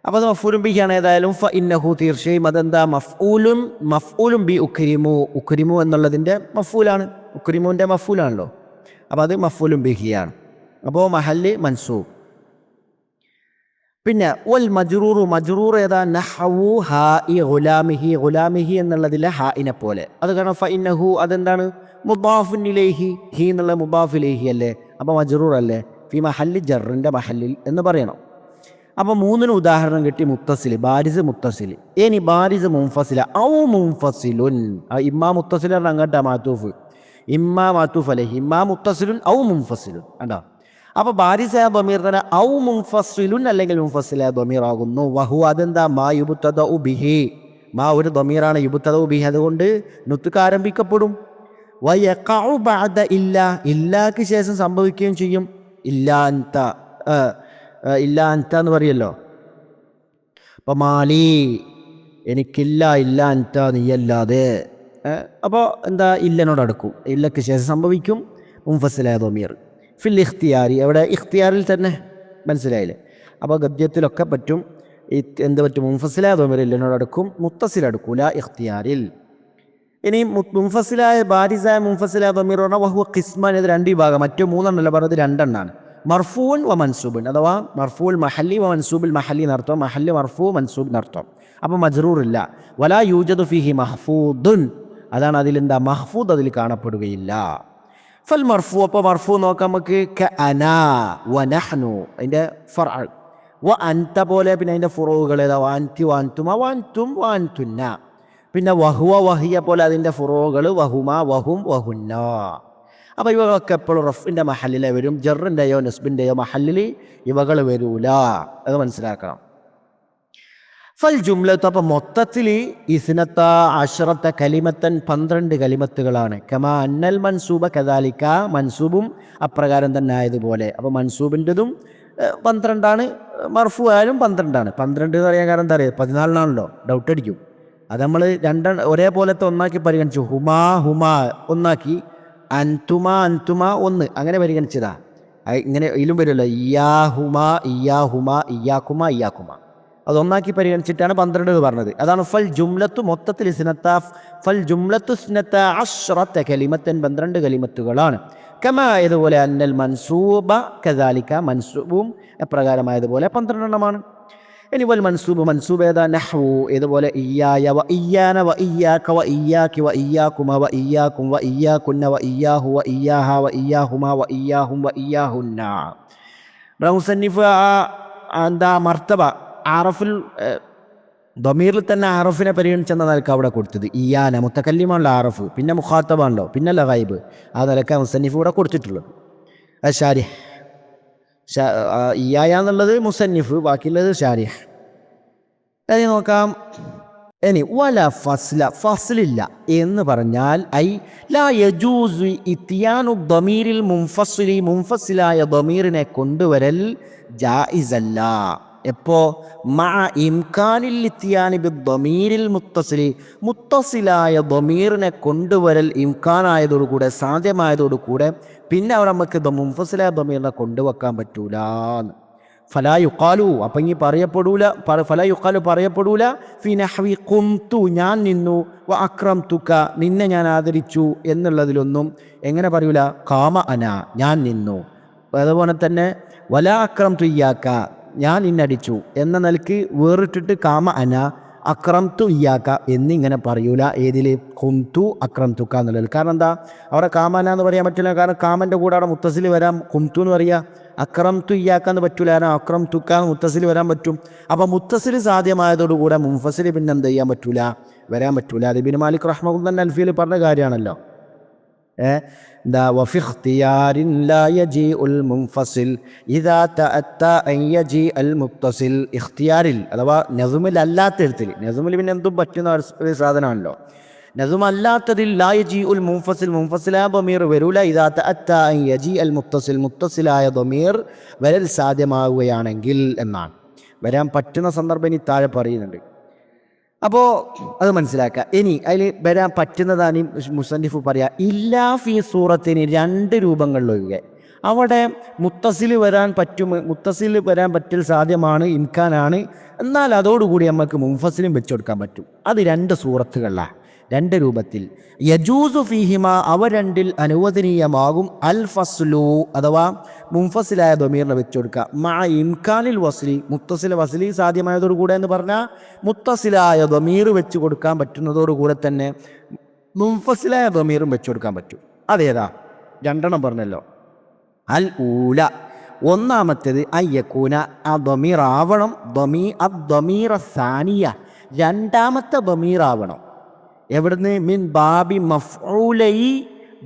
[SPEAKER 2] അപ്പോൾ അത് മഫ്ഊലും ബിഹിയാണ്. ഏതായാലും ഫഇന്നഹു തീർച്ചയായും അതെന്താ, മഫ്ഊലും ബി ഉക്രിമു എന്നുള്ളതിൻ്റെ മഫ്ഊലാണ്, ഉക്രിമുവിൻ്റെ മഫ്ഊലാണല്ലോ, അപ്പോൾ അത് മഫ്ഊലും ബിഹിയാണ്. അപ്പോൾ മഹല്ല് മൻസൂബ്. പിന്നെ വൽ മജ്റൂർ ഏതാ, നഹ്വു ഹാഇ ഗുലാമിഹി, ഗുലാമിഹി എന്നുള്ളതിലെ ഹാഇനെ പോലെ. അത് കാരണം ഫഇന്നഹു അതെന്താണ്, മുദാഫുൻ ഇലൈഹി, ഹി എന്നുള്ള മുദാഫ് ഇലൈഹി അല്ലേ, അപ്പോൾ മജ്റൂർ അല്ലേ, ഫി മഹല്ലി ജറിൻ്റെ മഹല്ലിൽ എന്ന് പറയണം. അപ്പോൾ 3 ഉദാഹരണം കിട്ടി. മുത്തസിൽ, ബാരിസ് മുത്തസിൽ. ഇനി ബാരിസ് മുൻഫസില ഔ മുൻഫസിലുൻ, ഇമ്മാ മുത്തസിൽ അങ്ങോട്ടാ മാത്തൂഫ്, ഇമ്മാ മാത്തൂഫ് അലൈഹി, ഇമ്മാ മുത്തസിലുൻ ഔ മുൻഫസിലുൻ. കണ്ടോ? അപ്പോൾ ബാരിസായ ദമീർ തന്നെ ഔ മുൻഫസിലുൻ അല്ലെങ്കിൽ മുൻഫസിലായ ദമീർ ആകുന്നു. വഹു അതെന്താ, മാ യുബ്തദഉ ബിഹി, മാ ഒരു ദമീറാണ്, യുബ്തദഉ ബിഹി അതുകൊണ്ട് നുത്ഖ് ആരംഭിക്കപ്പെടും. വയഖഉ ബഅദ ഇല്ലാക്ക് ശേഷം സംഭവിക്കുകയും ചെയ്യും. ഇല്ലാ അൻത എന്ന് പറയല്ലോ. അപ്പോൾ മാലി എനിക്കില്ല ഇല്ല അൻത നീയല്ലാതെ. അപ്പോൾ എന്താ ഇല്ലനോട് അടുക്കും, ഇല്ലക്ക് ശേഷം സംഭവിക്കും മുൻഫസിലായ ദമീർ. ഫിൽ ഇഖ്തിയാരി, എവിടെ ഇഖ്തിയാറിൽ തന്നെ, മനസ്സിലായില്ലേ? അപ്പോൾ ഗദ്യത്തിലൊക്കെ പറ്റും, എന്ത് പറ്റും, മുൻഫസിലായ ദമീർ ഇല്ലനോട് അടുക്കും, മുത്തസിലടുക്കൂല ഇഖ്തിയാരിൽ. ഇനി മുൻഫസിലായ ബാരിസായ മുൻഫസിലായ ദമീർ പറഞ്ഞാൽ വഹുവ ഖിസ്മാൻ, ഇത് രണ്ട് വിഭാഗം, മറ്റു മൂന്നെണ്ണല്ല പറഞ്ഞത് രണ്ടെണ്ണാണ്. മർഫൂൻ വ മൻസൂബൻ, അഥവാ മർഫൂൽ മഹല്ലി വ മൻസൂബിൽ മഹല്ലി എന്നർത്ഥം, മഹല്ലി മർഫൂ മൻസൂബ് എന്നർത്ഥം. അപ്പോൾ മജ്റൂറില്ല. വലാ യൂജദു ഫീഹി മഹ്ഫൂദുൻ, അതാണ് അതിലെന്താ മഹ്ഫൂദ്, അതിൽ കാണപ്പെടുകയില്ല. ഫൽ മർഫൂ, അപ്പോൾ മർഫൂ നോക്കാം നമുക്ക്, കഅനാ വ നഹ്നു അതിൻ്റെ ഫർഅ, വ അൻത പോലെ പിന്നെ അതിൻ്റെ ഫുറൂകൾ ഏതാ, വാൻതി വാൻതുമ വാൻതും വാൻതുന്ന. പിന്നെ വഹുവ വഹിയ പോലെ അതിൻ്റെ ഫുറൂകൾ വഹുമ വഹും വഹുന്ന. അപ്പോൾ ഇവകളൊക്കെ എപ്പോഴും റഫിൻ്റെ മഹല്ലിലെ വരും, ജറിൻ്റെയോ നസ്ബിൻ്റെയോ മഹല്ലിൽ ഇവകൾ വരൂല, അത് മനസ്സിലാക്കണം. ഫൽ ജുംലത്ത്, അപ്പം മൊത്തത്തിൽ ഇസ്നത്ത അശ്റത്ത കലിമത്തൻ 12 കലിമത്തുകളാണ്. കമാ അന്നൽ മൻസൂബ കദാലിക്ക, മൻസൂബും അപ്രകാരം തന്നെ ആയതുപോലെ. അപ്പോൾ മൻസൂബിൻ്റെതും 12ആണ്, മർഫു ആയാലും 12ആണ്. 12 എന്ന് പറയാൻ കാരണം എന്താ അറിയാം, 14ആണല്ലോ, ഡൗട്ട് അടിക്കും. അത് നമ്മൾ ഒരേപോലത്തെ ഒന്നാക്കി പരിഗണിച്ചു. ഹുമാ ഹുമാ ഒന്നാക്കി, അൻതുമ അൻതുമ ഒന്ന്, അങ്ങനെ പരിഗണിച്ചതാ. ഇങ്ങനെ ഇതിലും വരുമല്ലോ, ഇയാഹുമ ഇയാഹുമ ഇയാക്കുമ ഇയാക്കുമ, അതൊന്നാക്കി പരിഗണിച്ചിട്ടാണ് 12 പറഞ്ഞത്. അതാണ് ഫൽ ജുംലത്തു, മൊത്തത്തിൽ ഇസ്നത്ത, ഫൽ ജുംലത്തു ഇസ്നത്ത അശ്റത്ത കലിമത്തൻ 12 കലിമത്തുകളാണ്. കമാ ഇതുപോലെ അന്നൽ മൻസൂബ കദാലിക, മൻസൂബും എപ്രകാരമായതുപോലെ 12 എണ്ണമാണ്. ഇനി വൽ മൻസൂബ്, മൻസൂബ് ഏതാ, നഹ്വു ഇതുപോലെ ഇയ്യായ വ ഇയ്യാന വ ഇയ്യാക വ ഇയ്യാകി വ ഇയ്യാകുമ വ ഇയ്യാകും വ ഇയ്യാകുന്ന വ ഇയ്യാഹു വ ഇയ്യാഹ വ ഇയ്യാഹുമ വ ഇയ്യാഹും വ ഇയ്യാഹുന്ന. മുസന്നിഫ് എന്താ മർത്തബ ആറഫുൽ ദമീറിൽ തന്നെ ആറഫിനെ പരിഗണിച്ചെന്ന നിലക്ക് അവിടെ കൊടുത്തത്. ഇയാന മുത്തക്കല്ലിമാണല്ലോ ആറഫ്, പിന്നെ മുഖാത്തബാണല്ലോ, പിന്നെ ലഗൈബ്, ആ നിലക്ക് മുസന്നിഫ് ഇവിടെ കൊടുത്തിട്ടുള്ളത്. ഷാരിഹ്, ഇയായ എന്നുള്ളത് മുസന്നിഫ്, ബാക്കിയുള്ളത് ഷാരിഹ്. ഇനി നോക്കാം. ഇനി വല ഫസ്ല, ഫസ്ലില്ല എന്ന് പറഞ്ഞാൽ ഐ ലാ യജൂസു ഇത്യാനു ദമീരിൽ മുൻഫസിലി, മുൻഫസിലായ ദമീറിനെ കൊണ്ടുവരൽ ജായിസല്ല. എപ്പോ മഅ ഇംകാനിൽ ഇത്യാനി ബിദ്ദമീരിൽ മുത്തസിലി, മുത്തസിലായ ദമീറിനെ കൊണ്ടുവരൽ ഇംകാനായതോടുകൂടെ, സാധ്യമായതോടുകൂടെ പിന്നെ അവിടെ നമുക്ക് മുൻഫസിലായ ദമീറിനെ കൊണ്ടുവെക്കാൻ പറ്റൂലാന്ന്. ഫലാ യുഖാലു, അപ്പം ഇനി പറയപ്പെടൂല, ഫലാ യുഖാലു പറയപ്പെടൂല ഫി നഹ്വി ഖുംതു ഞാൻ നിന്നു, വ അക്രംതുക നിന്നെ ഞാൻ ആദരിച്ചു എന്നുള്ളതിലൊന്നും എങ്ങനെ പറയൂല, ഖാമ അന ഞാൻ നിന്നു. അതുപോലെ തന്നെ വലാ അക്രംതു ഇയ്യാക ഞാൻ നിന്നടിച്ചു എന്ന നിലക്ക് വേറിട്ടിട്ട് കാമ അന അക്രംതു ഇയ്യാക്ക എന്നിങ്ങനെ പറയൂല. ഏതിൽ, ഖുംതു അക്രംതുക്ക എന്നുള്ളത്. കാരണം എന്താ, അവിടെ കാമന എന്ന് പറയാൻ പറ്റില്ല, കാരണം കാമൻ്റെ കൂടെ അവിടെ മുത്തസിൽ വരാം, ഖുംതു എന്ന് പറയുക. അക്രംതു ഇയ്യാക്ക എന്ന് പറ്റൂല, കാരണം അക്രംതുക്ക മുത്തസിൽ വരാൻ പറ്റും. അപ്പോൾ മുത്തസിൽ സാധ്യമായതോടുകൂടെ മുൻഫസിൽ പിന്നെ എന്ത് ചെയ്യാൻ പറ്റൂല, വരാൻ പറ്റൂല. അത് ഇബ്നു മാലിക് റഹ്മത്തുള്ളാഹി അൽഫിയിൽ പറഞ്ഞ കാര്യമാണല്ലോ. എന്താ, വഫി ഇഖ്തിയാരിൻ ലാ യജീഉൽ മുൻഫസിൽ ഇദാ തഅത്താ അൻ യജീഅൽ മുത്തസിൽ. ഇഖ്തിയാരിൽ അഥവാ നസ്മിൽ അല്ലാത്ത എഴുത്തിൽ, നസ്മിൽ പിന്നെ എന്തും പറ്റുന്ന ഒരു സാധനമാണല്ലോ. നസ്മ അല്ലാത്തതിൽ ലാ യജീഉൽ മുൻഫസിൽ, മുൻഫസിലായ ദമീർ വരൂല. ഇദാ തഅത്താ അൻ യജീഅൽ മുത്തസിൽ, മുത്തസിലായ ദമീർ വരൽ സാധ്യമാവുകയാണെങ്കിൽ എന്നാണ്. വരാൻ പറ്റുന്ന സന്ദർഭം ഇനി താഴെ പറയുന്നുണ്ട്. അപ്പോൾ അത് മനസ്സിലാക്കുക. ഇനി അതിൽ വരാൻ പറ്റുന്നതാണ് മുസന്നിഫ് പറയാ, ഇല്ലാ ഫി സൂറത്തിന് 2 രൂപങ്ങളിലൊഴികെ. അവിടെ മുത്തസിൽ വരാൻ പറ്റും, മുത്തസിൽ വരാൻ പറ്റൽ സാധ്യമാണ്, ഇംകാനാണ്. എന്നാൽ അതോടുകൂടി നമുക്ക് മുൻഫസിലും വെച്ചു കൊടുക്കാൻ പറ്റും. അത് 2 സൂറത്തുകളിലാണ്, 2 രൂപത്തിൽ. യജൂസു ഫീഹിമ അവ രണ്ടിൽ അനുവദനീയമാകും അൽ ഫസ്ലു അഥവാ മുൻഫസിലായ ദമീറിനെ വെച്ചു കൊടുക്കുക. മഅ ഇംകാനിൽ വസ്ലി, മുത്തസില വസ്ലി സാധ്യമായതോടുകൂടെ എന്ന് പറഞ്ഞാൽ മുത്തസിലായ ദമീർ വെച്ച് കൊടുക്കാൻ പറ്റുന്നതോടുകൂടെ തന്നെ മുൻഫസിലായ ദമീറും വെച്ചു കൊടുക്കാൻ പറ്റും. അതേതാ, 2 പറഞ്ഞല്ലോ. അൽ ഊല ഒന്നാമത്തേത് അയ്യക്കൂന ആ ദമീർ ആവണം, ദമീറ സാനിയ രണ്ടാമത്തെ ദമീർ ആവണം. എവിടുന്ന്, മിൻ ബാബി മഫ്ഊലൈ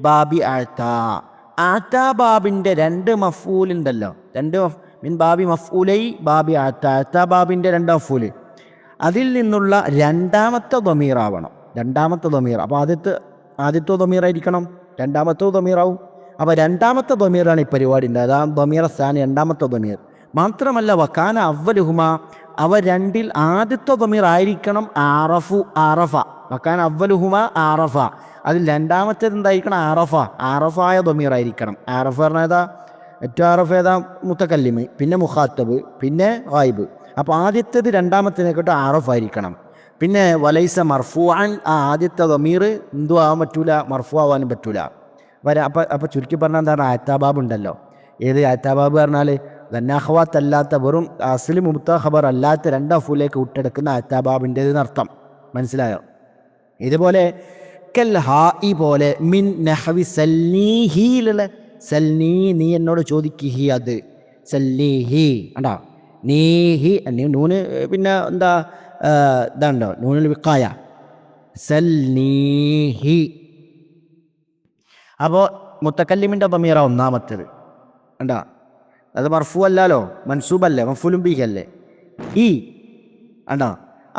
[SPEAKER 2] ബാബി ആത്താ ബാബിൻ്റെ 2 മഫ്ഊലുണ്ടല്ലോ, 2 മിൻ ബാബി മഫ്ഊലൈ ബാബി ആത്താ ബാബിൻ്റെ 2 മഫ്ഊല്, അതിൽ നിന്നുള്ള രണ്ടാമത്തെ ദമീറാവണം, രണ്ടാമത്തെ ദമീർ. അപ്പോൾ ആദ്യത്തെ ദമീറായിരിക്കണം, രണ്ടാമത്തെ ദമീറാവും. അപ്പോൾ രണ്ടാമത്തെ ദമീറാണ് ഈ പരിപാടി ഉണ്ടായത്, ആ ദമീർ സ്ഥാനം രണ്ടാമത്തെ ദമീർ. മാത്രമല്ല വക്കാന അവലുഹുമ അവ രണ്ടിൽ ആദ്യത്തെ ദമീർ ആയിരിക്കണം ആറഫു ആറഫ, വക്കാൻ അവലുഹുമ ആറഫ. അതിൽ രണ്ടാമത്തേത് എന്തായിരിക്കണം? ആറഫ, ആറഫായ ദമീർ ആയിരിക്കണം. ആറഫ പറഞ്ഞാൽ ഏതാ? ഏറ്റവും ആറഫ് ഏതാ? മുത്തക്കല്ലിമ്, പിന്നെ മുഖാത്തബ്, പിന്നെ ഗായിബ്. അപ്പോൾ ആദ്യത്തേത് രണ്ടാമത്തേനെക്കാട്ട് ആറഫായിരിക്കണം. പിന്നെ വലൈസ മർഫൂഅൻ, ആ ആദ്യത്തെ ദമീർ എന്തു ആവാൻ പറ്റൂല? മർഫൂ ആവാനും പറ്റൂല. അപ്പോൾ ചുരുക്കി പറഞ്ഞാൽ എന്താണ്? ആയത്താബാബ് ഉണ്ടല്ലോ. ഏത് ആയത്താബാബ് പറഞ്ഞാൽ ദന്നാഹ്വാത്ത് അല്ലാത്ത, വെറും അസ്ലി മുബ്ത ഖബർ അല്ലാത്ത രണ്ടഫൂലേക്ക് വിട്ടെടുക്കുന്ന ആയത്താബാബിൻ്റെതെന്ന് അർത്ഥം. മനസ്സിലായോ? ഇതുപോലെ കൽ ഹാഇ പോലെ, മിൻ നഹ്വി സല്ലീഹിയിലുള്ള സല്ലീ, നീ എന്നോട് ചോദിക്കുകി, അത് സല്ലീഹി കണ്ടോ? നീഹി നൂന് പിന്നെ എന്താ ഇതാണ്ടോ? നൂനുൽ വിഖായ, സല്ലീഹി. അപ്പോൾ മുത്തക്കല്ലിമിൻ്റെ ദമീറ ഒന്നാമത്തേത് കണ്ടോ? അത് മർഫൂ അല്ലാലോ, മൻസൂബല്ലേ, മഫ്ഊലുൻ ബിഹി അല്ലേ, ഈ കണ്ടോ?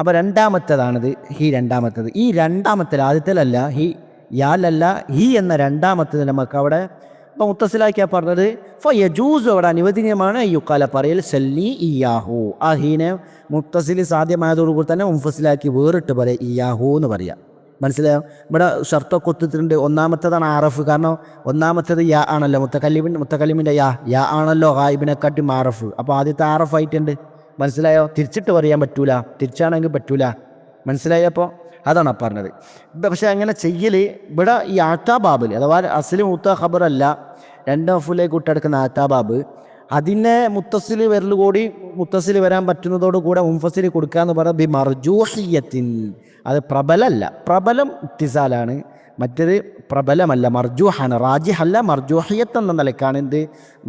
[SPEAKER 2] അപ്പോൾ രണ്ടാമത്തേതാണിത്, ഹി രണ്ടാമത്തേത്. ഈ രണ്ടാമത്തേത് ആദ്യത്തിലല്ല, ഹി യാലല്ല, ഹി എന്ന രണ്ടാമത്തേത് നമുക്ക് അവിടെ ഇപ്പോൾ മുത്തസിലാക്കിയാൽ പറഞ്ഞത് ഫയജൂസ്, അവിടെ അനുവദനീയമാണ് യുക്കാല പറയൽ സല്ലി ഇയാഹു. ആ ഹീനെ മുത്തസിൽ സാധ്യമായതോടുകൂടി തന്നെ മുൻഫസിലാക്കി വേറിട്ട് പറയാം, ഇയാഹു എന്ന് പറയാം. മനസ്സിലായോ? ഇവിടെ ഷർത്തൊക്കെ ഒത്തിട്ടുണ്ട്. ഒന്നാമത്തേതാണ് ആറഫ്, കാരണം ഒന്നാമത്തേത് യാ ആണല്ലോ, മുത്തക്കല്ലിമിൻ്റെ യാ ആണല്ലോ ഗായിബിനെക്കാട്ടി ആറഫ്. അപ്പോൾ ആദ്യത്തെ ആറഫ് ആയിട്ടുണ്ട്. മനസ്സിലായോ? തിരിച്ചിട്ട് പറയാൻ പറ്റൂല, തിരിച്ചാണെങ്കിൽ പറ്റൂല. മനസ്സിലായോ? അപ്പോൾ അതാണ് പറഞ്ഞത്. പക്ഷെ അങ്ങനെ ചെയ്യൽ ഇവിടെ ഈ ആത്താബാബിൽ, അഥവാ അസ്ലി മുത്ത ഖബർ അല്ല, രണ്ടഫൂലേക്ക് വിട്ടെടുക്കുന്ന ആത്താബാബ്, അതിനെ മുത്തസിൽ വരൽ കൂടി മുത്തസിൽ വരാൻ പറ്റുന്നതോടുകൂടെ മുൻഫസിൽ കൊടുക്കുക എന്ന് പറയുന്നത് ബി മർജൂഹിയത്തിൻ, അത് പ്രബലല്ല. പ്രബലം ഇത്തിസാലാണ്, മറ്റേത് പ്രബലമല്ല, മർജൂഹാണ്. റാജിഹല്ല, മർജൂഹിയത്ത് എന്ന നിലക്കാണ്. എന്ത്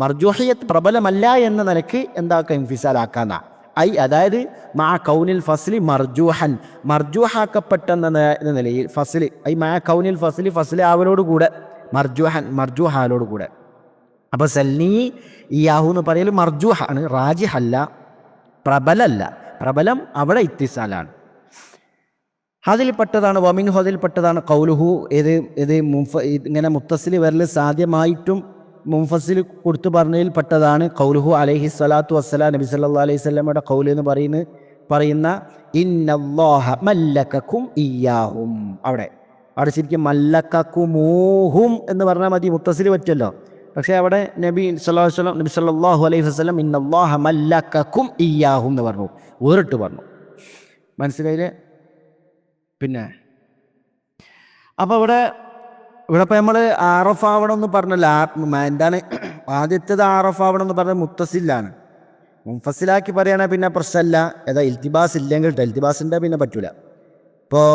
[SPEAKER 2] മർജൂഹിയത്ത് പ്രബലമല്ല എന്ന നിലക്ക് എന്താക്കുക? ഇൻഫിസാലാക്കാന്ന ഐ, അതായത് മാ കൗനിൽ ഫസ്ലി മർജൂഹൻ, മർജൂഹാക്കപ്പെട്ടെന്ന നിലയിൽ ഫസ്ലി ഐ മാ കൗനിൽ ഫസ്ലി, ഫസ്ലി ആവലോടുകൂടെ മർജൂഹൻ, മർജൂഹാലോടുകൂടെ. അപ്പോൾ സല്ലി ഇയാഹു എന്ന് പറയൽ മർജൂഹാണ്, റാജിഹല്ല, പ്രബലല്ല. പ്രബലം അവിടെ ഇത്തിസാലാണ്. അതിൽപ്പെട്ടതാണ് വമിൻഹു, അതിൽപ്പെട്ടതാണ് ഖൗലുഹു. ഇത് ഇങ്ങനെ മുത്തസിൽ വരൽ സാധ്യമായിട്ടും മുൻഫസിൽ കൊടുത്തു പറഞ്ഞതിൽപ്പെട്ടതാണ് ഖൗലുഹു അലൈഹി സ്വലാത്തു വസ്സലാം, നബി സല്ലല്ലാഹു അലൈഹി വസല്ലമയുടെ ഖൗൽ എന്ന് പറയുന്ന ഇന്നല്ലാഹ മല്ലകക്കും ഇയ്യാഹും. അവിടെ ശരിക്കും മല്ലകക്കുമൂഹും എന്ന് പറഞ്ഞാൽ മതി, മുത്തസിൽ പറ്റുമല്ലോ. പക്ഷേ അവിടെ നബി സല്ലല്ലാഹു അലൈഹി വസല്ലം ഇന്നല്ലാഹ മല്ലകക്കും ഇയ്യാഹും എന്ന് പറഞ്ഞു, വേറിട്ട് പറഞ്ഞു. മനസ്സിലായില്ലേ? പിന്നെ അപ്പോൾ ഇവിടെ ഇപ്പോൾ നമ്മൾ ആറഫ് ആവണം എന്ന് പറഞ്ഞല്ലോ. എന്താണ് ആദ്യത്തേത്? ആറഫ് ആവണം എന്ന് പറഞ്ഞാൽ മുത്തസിലാണ്. മുൻഫസിലാക്കി പറയുകയാണെങ്കിൽ പിന്നെ പ്രശ്നമല്ല. ഏതാ ഇൽത്തിബാസ് ഇല്ലെങ്കിൽ, ഇൽത്തിബാസിൻ്റെ പിന്നെ പറ്റൂല. ഇപ്പോൾ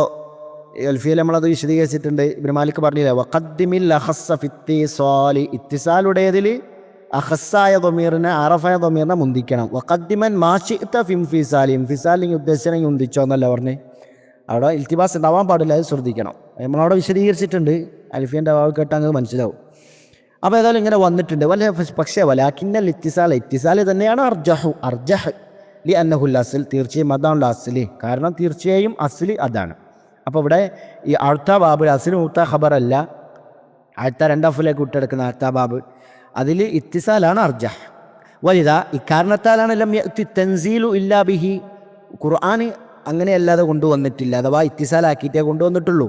[SPEAKER 2] അൽഫിയയിൽ നമ്മളത് വിശദീകരിച്ചിട്ടുണ്ട്. ഇബ്നു മാലിക് പറഞ്ഞില്ല, വഖദ്ദിമിൽ അഖസ്സ ഫിത്തിസാലി, ഇത്തിസാലുടേതിൽ അഖസ്സായ ദമീറിനെ ആറഫായ ദമീറിനെ മുന്തിക്കണം. വഖദ്ദിമൻ മാശിഅത ഫിംഫിസാലി, ഇൻഫിസാലിൽ ഉദ്ദേശിച്ചെങ്കിൽ മുന്തിച്ചോ എന്നല്ല പറഞ്ഞ്. അവിടെ ഇൽത്തിബാസ് ഉണ്ടാവാൻ പാടില്ല, അത് ശ്രദ്ധിക്കണം. നമ്മളവിടെ വിശദീകരിച്ചിട്ടുണ്ട്. അൽഫിയൻ്റെ വാവ് കേട്ടങ്ങ് മനസ്സിലാവും. അപ്പോൾ ഏതായാലും ഇങ്ങനെ വന്നിട്ടുണ്ട്. പക്ഷേ വലാക്കിന്നൽ ഇത്തിസാൽ തന്നെയാണ് അർജഹ് ലി അന്നഹുൽ അസ്ൽ, തീർച്ചയായും അതാണുള്ള അസ്ലി, കാരണം തീർച്ചയായും അസ്ലി അതാണ്. അപ്പോൾ ഇവിടെ ഈ അടുത്ത ബാബ് അസ്ലി മുത്ത ഖബർ അല്ല, അടുത്ത രണ്ടഫിലേക്ക് വിട്ടെടുക്കുന്ന അടുത്ത ബാബ്, അതിൽ ഇത്തിസാലാണ് അർജഹ്. വലുതാ ഇക്കാരണത്താലാണ് ലം യഅതി തൻസീലു ഇല്ലാ ബിഹി, ഖുർആൻ അങ്ങനെയല്ലാതെ കൊണ്ടുവന്നിട്ടില്ല, അഥവാ ഇത്തിസാലാക്കിയിട്ടേ കൊണ്ടുവന്നിട്ടുള്ളൂ,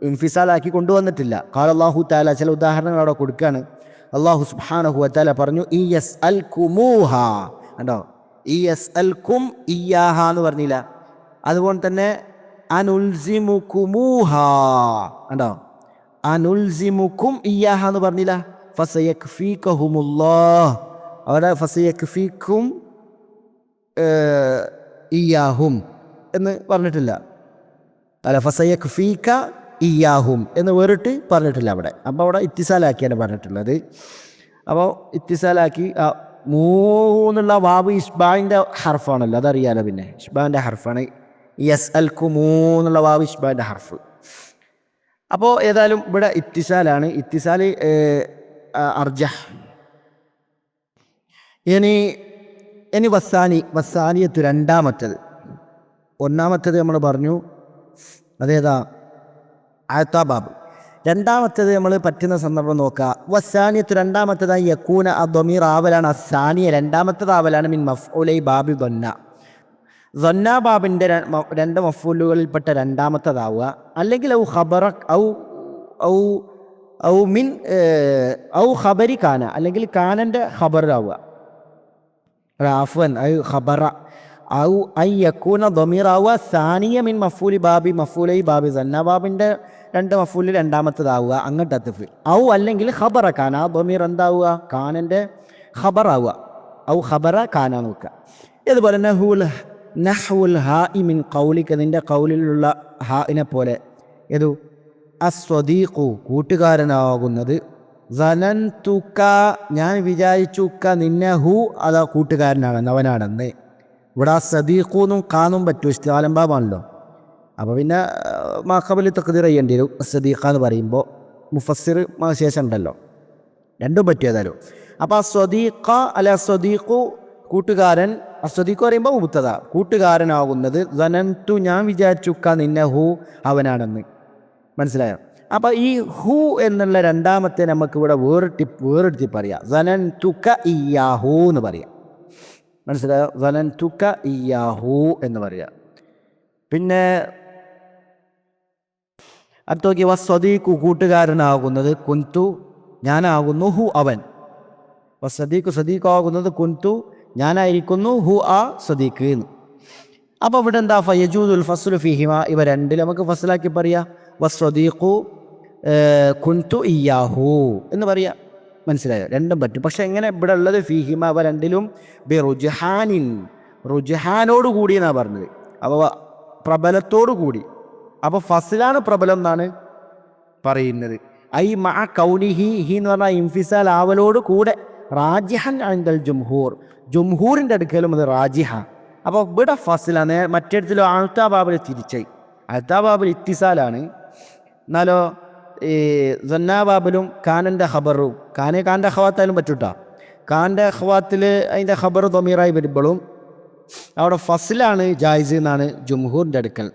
[SPEAKER 2] ഇൻഫിസാലാക്കി കൊണ്ടുവന്നിട്ടില്ല. ഖാല അല്ലാഹു തആല, ചില ഉദാഹരണങ്ങൾ അവിടെ കൊടുക്കുകയാണ്. അല്ലാഹു സുബ്ഹാനഹു വ തആല പറഞ്ഞു ഇയസ്അൽകുമൂഹ, കണ്ടോ? ഇയസ്അൽകും ഇയ്യാഹ എന്ന് പറഞ്ഞില്ല. അതുപോലെ തന്നെ അനുൽസിമുകുമൂഹ, കണ്ടോ? അനുൽസിമുക്കും ഇയ്യാഹ എന്ന് പറഞ്ഞില്ല. ഫസയക്ഫീകഹുമുല്ലാഹ്, അവിടെ ഫസയക്ഫീക്കും ഇയ്യാഹും എന്ന് പറഞ്ഞിട്ടില്ല. അല്ല, ഫസയക്ഫീക ഇയ്യാഹും എന്ന് വേറിട്ട് പറഞ്ഞിട്ടില്ല അവിടെ. അപ്പോൾ അവിടെ ഇത്തിസാലാക്കിയാണ് പറഞ്ഞിട്ടുള്ളത്. അപ്പോൾ ഇത്തിസാലാക്കി മൂന്നുള്ള വാവ് ഇഷ്ബാൻ്റെ ഹർഫാണല്ലോ, അതറിയാലോ. പിന്നെ ഇഷ്ബാൻ്റെ ഹർഫാണ് യസ്അൽകുമൂന്നുള്ള വാവ്, ഇഷ്ബാൻ്റെ ഹർഫ്. അപ്പോൾ ഏതായാലും ഇവിടെ ഇത്തിസാലാണ്. ഇത്തിസാൽ അർജഹ്. ഇനി വസാനിയത്ത് രണ്ടാമത്തേത്. ഒന്നാമത്തേത് നമ്മൾ പറഞ്ഞു, അതേതാ? ആയത്താബാബ്. രണ്ടാമത്തേത് നമ്മൾ പറ്റുന്ന സന്ദർഭം നോക്കുക. വസാനിയത്ത് രണ്ടാമത്തേതായി യക്കൂന ദമീർ ആവലാണ്. അസാനിയ രണ്ടാമത്തേത് ആവലാണ് മിൻ മഫ്ഊലൈ ബാബി ദന്ന, സന്നാബാബിൻ്റെ രണ്ട് മഫൂലുകളിൽപ്പെട്ട രണ്ടാമത്തതാവുക, അല്ലെങ്കിൽ ഔ ഖബറ ഔ ഔ ഔ മിൻ ഔ ഖബരി കാന, അല്ലെങ്കിൽ കാനൻ്റെ ഖബറാവുക. ആഫ്വൻ ഔ ഖബറ ഔ ഐ യക്കൂന ദമീറാവുക സാനിയ മിൻ മഫൂലി ബാബി മഫൂലൈ ബാബി. സന്നാബാബിൻ്റെ രണ്ട് മഫൂലിൽ രണ്ടാമത്തതാവുക, അങ്ങോട്ട് അത്ഫ്. ഔ അല്ലെങ്കിൽ ഖബറ കാന, ആ ദമീർ എന്താവുക, കാനൻ്റെ ഖബറാവുക. ഔ ഖബറ കാന നോക്കുക. ഇതുപോലെ നഹ്വുൽ ഹാ മിൻ ഖൗലിക, നിൻ്റെ ഖൗലിലുള്ള ഹാഇനെ പോലെ. ഏതു അസ്വദീഖു കൂട്ടുകാരനാകുന്നത്, സനൻതുക ഞാൻ വിചാരിച്ചുക്ക നിന്നെ, ഹു അതാ കൂട്ടുകാരനാണെന്ന്, അവനാണെന്ന്. ഇവിടെ ആ സദീഖൂന്നും കാന്നും പറ്റൂ, ഇസ്തിആലംബാബാണല്ലോ. അപ്പോൾ പിന്നെ മാഖബിൽ തഖ്ദീർ ചെയ്യേണ്ടി വരും. സദീഖ എന്ന് പറയുമ്പോൾ മുഫസ്സിർ ശേഷം ഉണ്ടല്ലോ, രണ്ടും പറ്റിയതായാലും. അപ്പോൾ ആ സ്വദീഖ അല്ലെ സ്വദീഖു കൂട്ടുകാരൻ, അസ്വദീഖ് പറയുമ്പോൾ മുബ്തദ, കൂട്ടുകാരനാകുന്നത്, സനന്തു ഞാൻ വിചാരിച്ചുക്ക നിന്നെ, ഹു അവനാണെന്ന്. മനസ്സിലായോ? അപ്പോൾ ഈ ഹു എന്നുള്ള രണ്ടാമത്തെ നമുക്കിവിടെ വേറെടുത്തി പറയാം, സനന്തുക ഇയ്യാഹു എന്ന് പറയാം. മനസ്സിലായോ? സനന്തുക ഇയ്യാഹു എന്ന് പറയാം. പിന്നെ അടുത്തോക്കി വസ്വദീഖു കൂട്ടുകാരനാകുന്നത്, കുന്തു ഞാനാകുന്നു, ഹു അവൻ. വസ്വദീഖു സദീഖാകുന്നത്, കുന്തു ഞാനായിരിക്കുന്നു, ഹു ആ സദീഖ് എന്ന്. അപ്പോൾ ഇവിടെ എന്താ, ഫയജൂദുൽ ഫസ്ലു ഫീഹിമ, ഇവ രണ്ടിൽ നമുക്ക് ഫസ്ലാക്കി പറയാം. വസ്വദീഖു കുന്തു ഇയ്യാഹു എന്ന് പറയാം. മനസ്സിലായോ? രണ്ടും പറ്റും. പക്ഷെ എങ്ങനെ ഇവിടെ ഉള്ളത്, ഫീഹിമ അവ രണ്ടിലും ബി റുജ്ഹാനിൻ, റുജ്ഹാനോട് കൂടി എന്നാണ് പറഞ്ഞത്. അപ്പോൾ പ്രബലത്തോടു കൂടി. അപ്പോൾ ഫസ്ലാണ് പ്രബലം എന്നാണ് പറയുന്നത്. ഐ മഅ കൗനിഹി, ഹി എന്ന് പറഞ്ഞാൽ ഇൻഫിസാൽ ആവലോട് കൂടെ, റാജിഹൻ അൻദൽ ജുംഹൂർ, ജുംഹൂറിൻ്റെ അടുക്കലും അത് റാജിഹ. അപ്പോൾ ഇവിടെ ഫസ്ലാണ്. മറ്റേടത്തിലും അൽത്താബാബിൽ തിരിച്ചായി, അൽത്താബാബിൽ ഇത്തിസാലാണ്. എന്നാലോ ഈ സന്നാബാബിലും കാനൻ്റെ ഖബറും, കാൻ്റെ ഖവാത്തായാലും പറ്റൂട്ടാ. കാൻ്റെ ഖവാത്തിൽ അതിൻ്റെ ഖബർ ദമീറായി വരുമ്പോഴും അവിടെ ഫസ്ലാണ് ജായിസ് എന്നാണ് ജുംഹൂറിൻ്റെ അടുക്കൽ.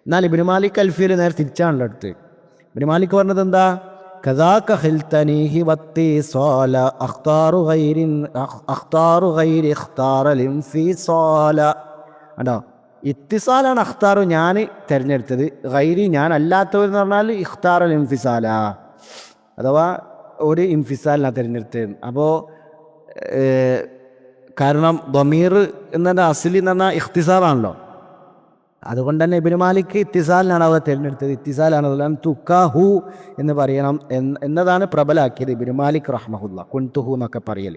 [SPEAKER 2] എന്നാൽ ഇബ്നു മാലിക് അൽഫിയിൽ നേരെ തിരിച്ചാണല്ലോ അടുത്ത്. ഇബ്നു മാലിക് പറഞ്ഞത് എന്താ, കദാക ഖിൽതനീഹി വത്തിസാല അഖ്താറു ഗൈരി ഇഖ്താറൽ ഇൻഫിസാല. കണ്ടോ, ഇത്തിസാലാണ് അഖ്താറു ഞാൻ തിരഞ്ഞെടുത്തത്, ഗൈരി ഞാൻ അല്ലാത്തവരെന്ന് പറഞ്ഞാൽ ഇഖ്താറൽ ഇൻഫിസാല, അഥവാ ഒരു ഇൻഫിസാലിനാണ് തിരഞ്ഞെടുത്തത്. അപ്പോൾ കാരണം ദമീർ എന്ന അസ്ലി എന്ന് പറഞ്ഞാൽ ഇഖ്തിസാറാണല്ലോ. അതുകൊണ്ട് തന്നെ ഇബ്നു മാലിക് ഇത്തിസാലിനാണ് അവർ തിരഞ്ഞെടുത്തത്. ഇത്തിസാലാണ്, അതുകൊണ്ട് തുക്കാഹു എന്ന് പറയണം എന്നതാണ് പ്രബലാക്കിയത് ഇബ്നു മാലിക് റഹ്മഹുല്ല, കുൻതുഹു എന്നൊക്കെ പറയൽ.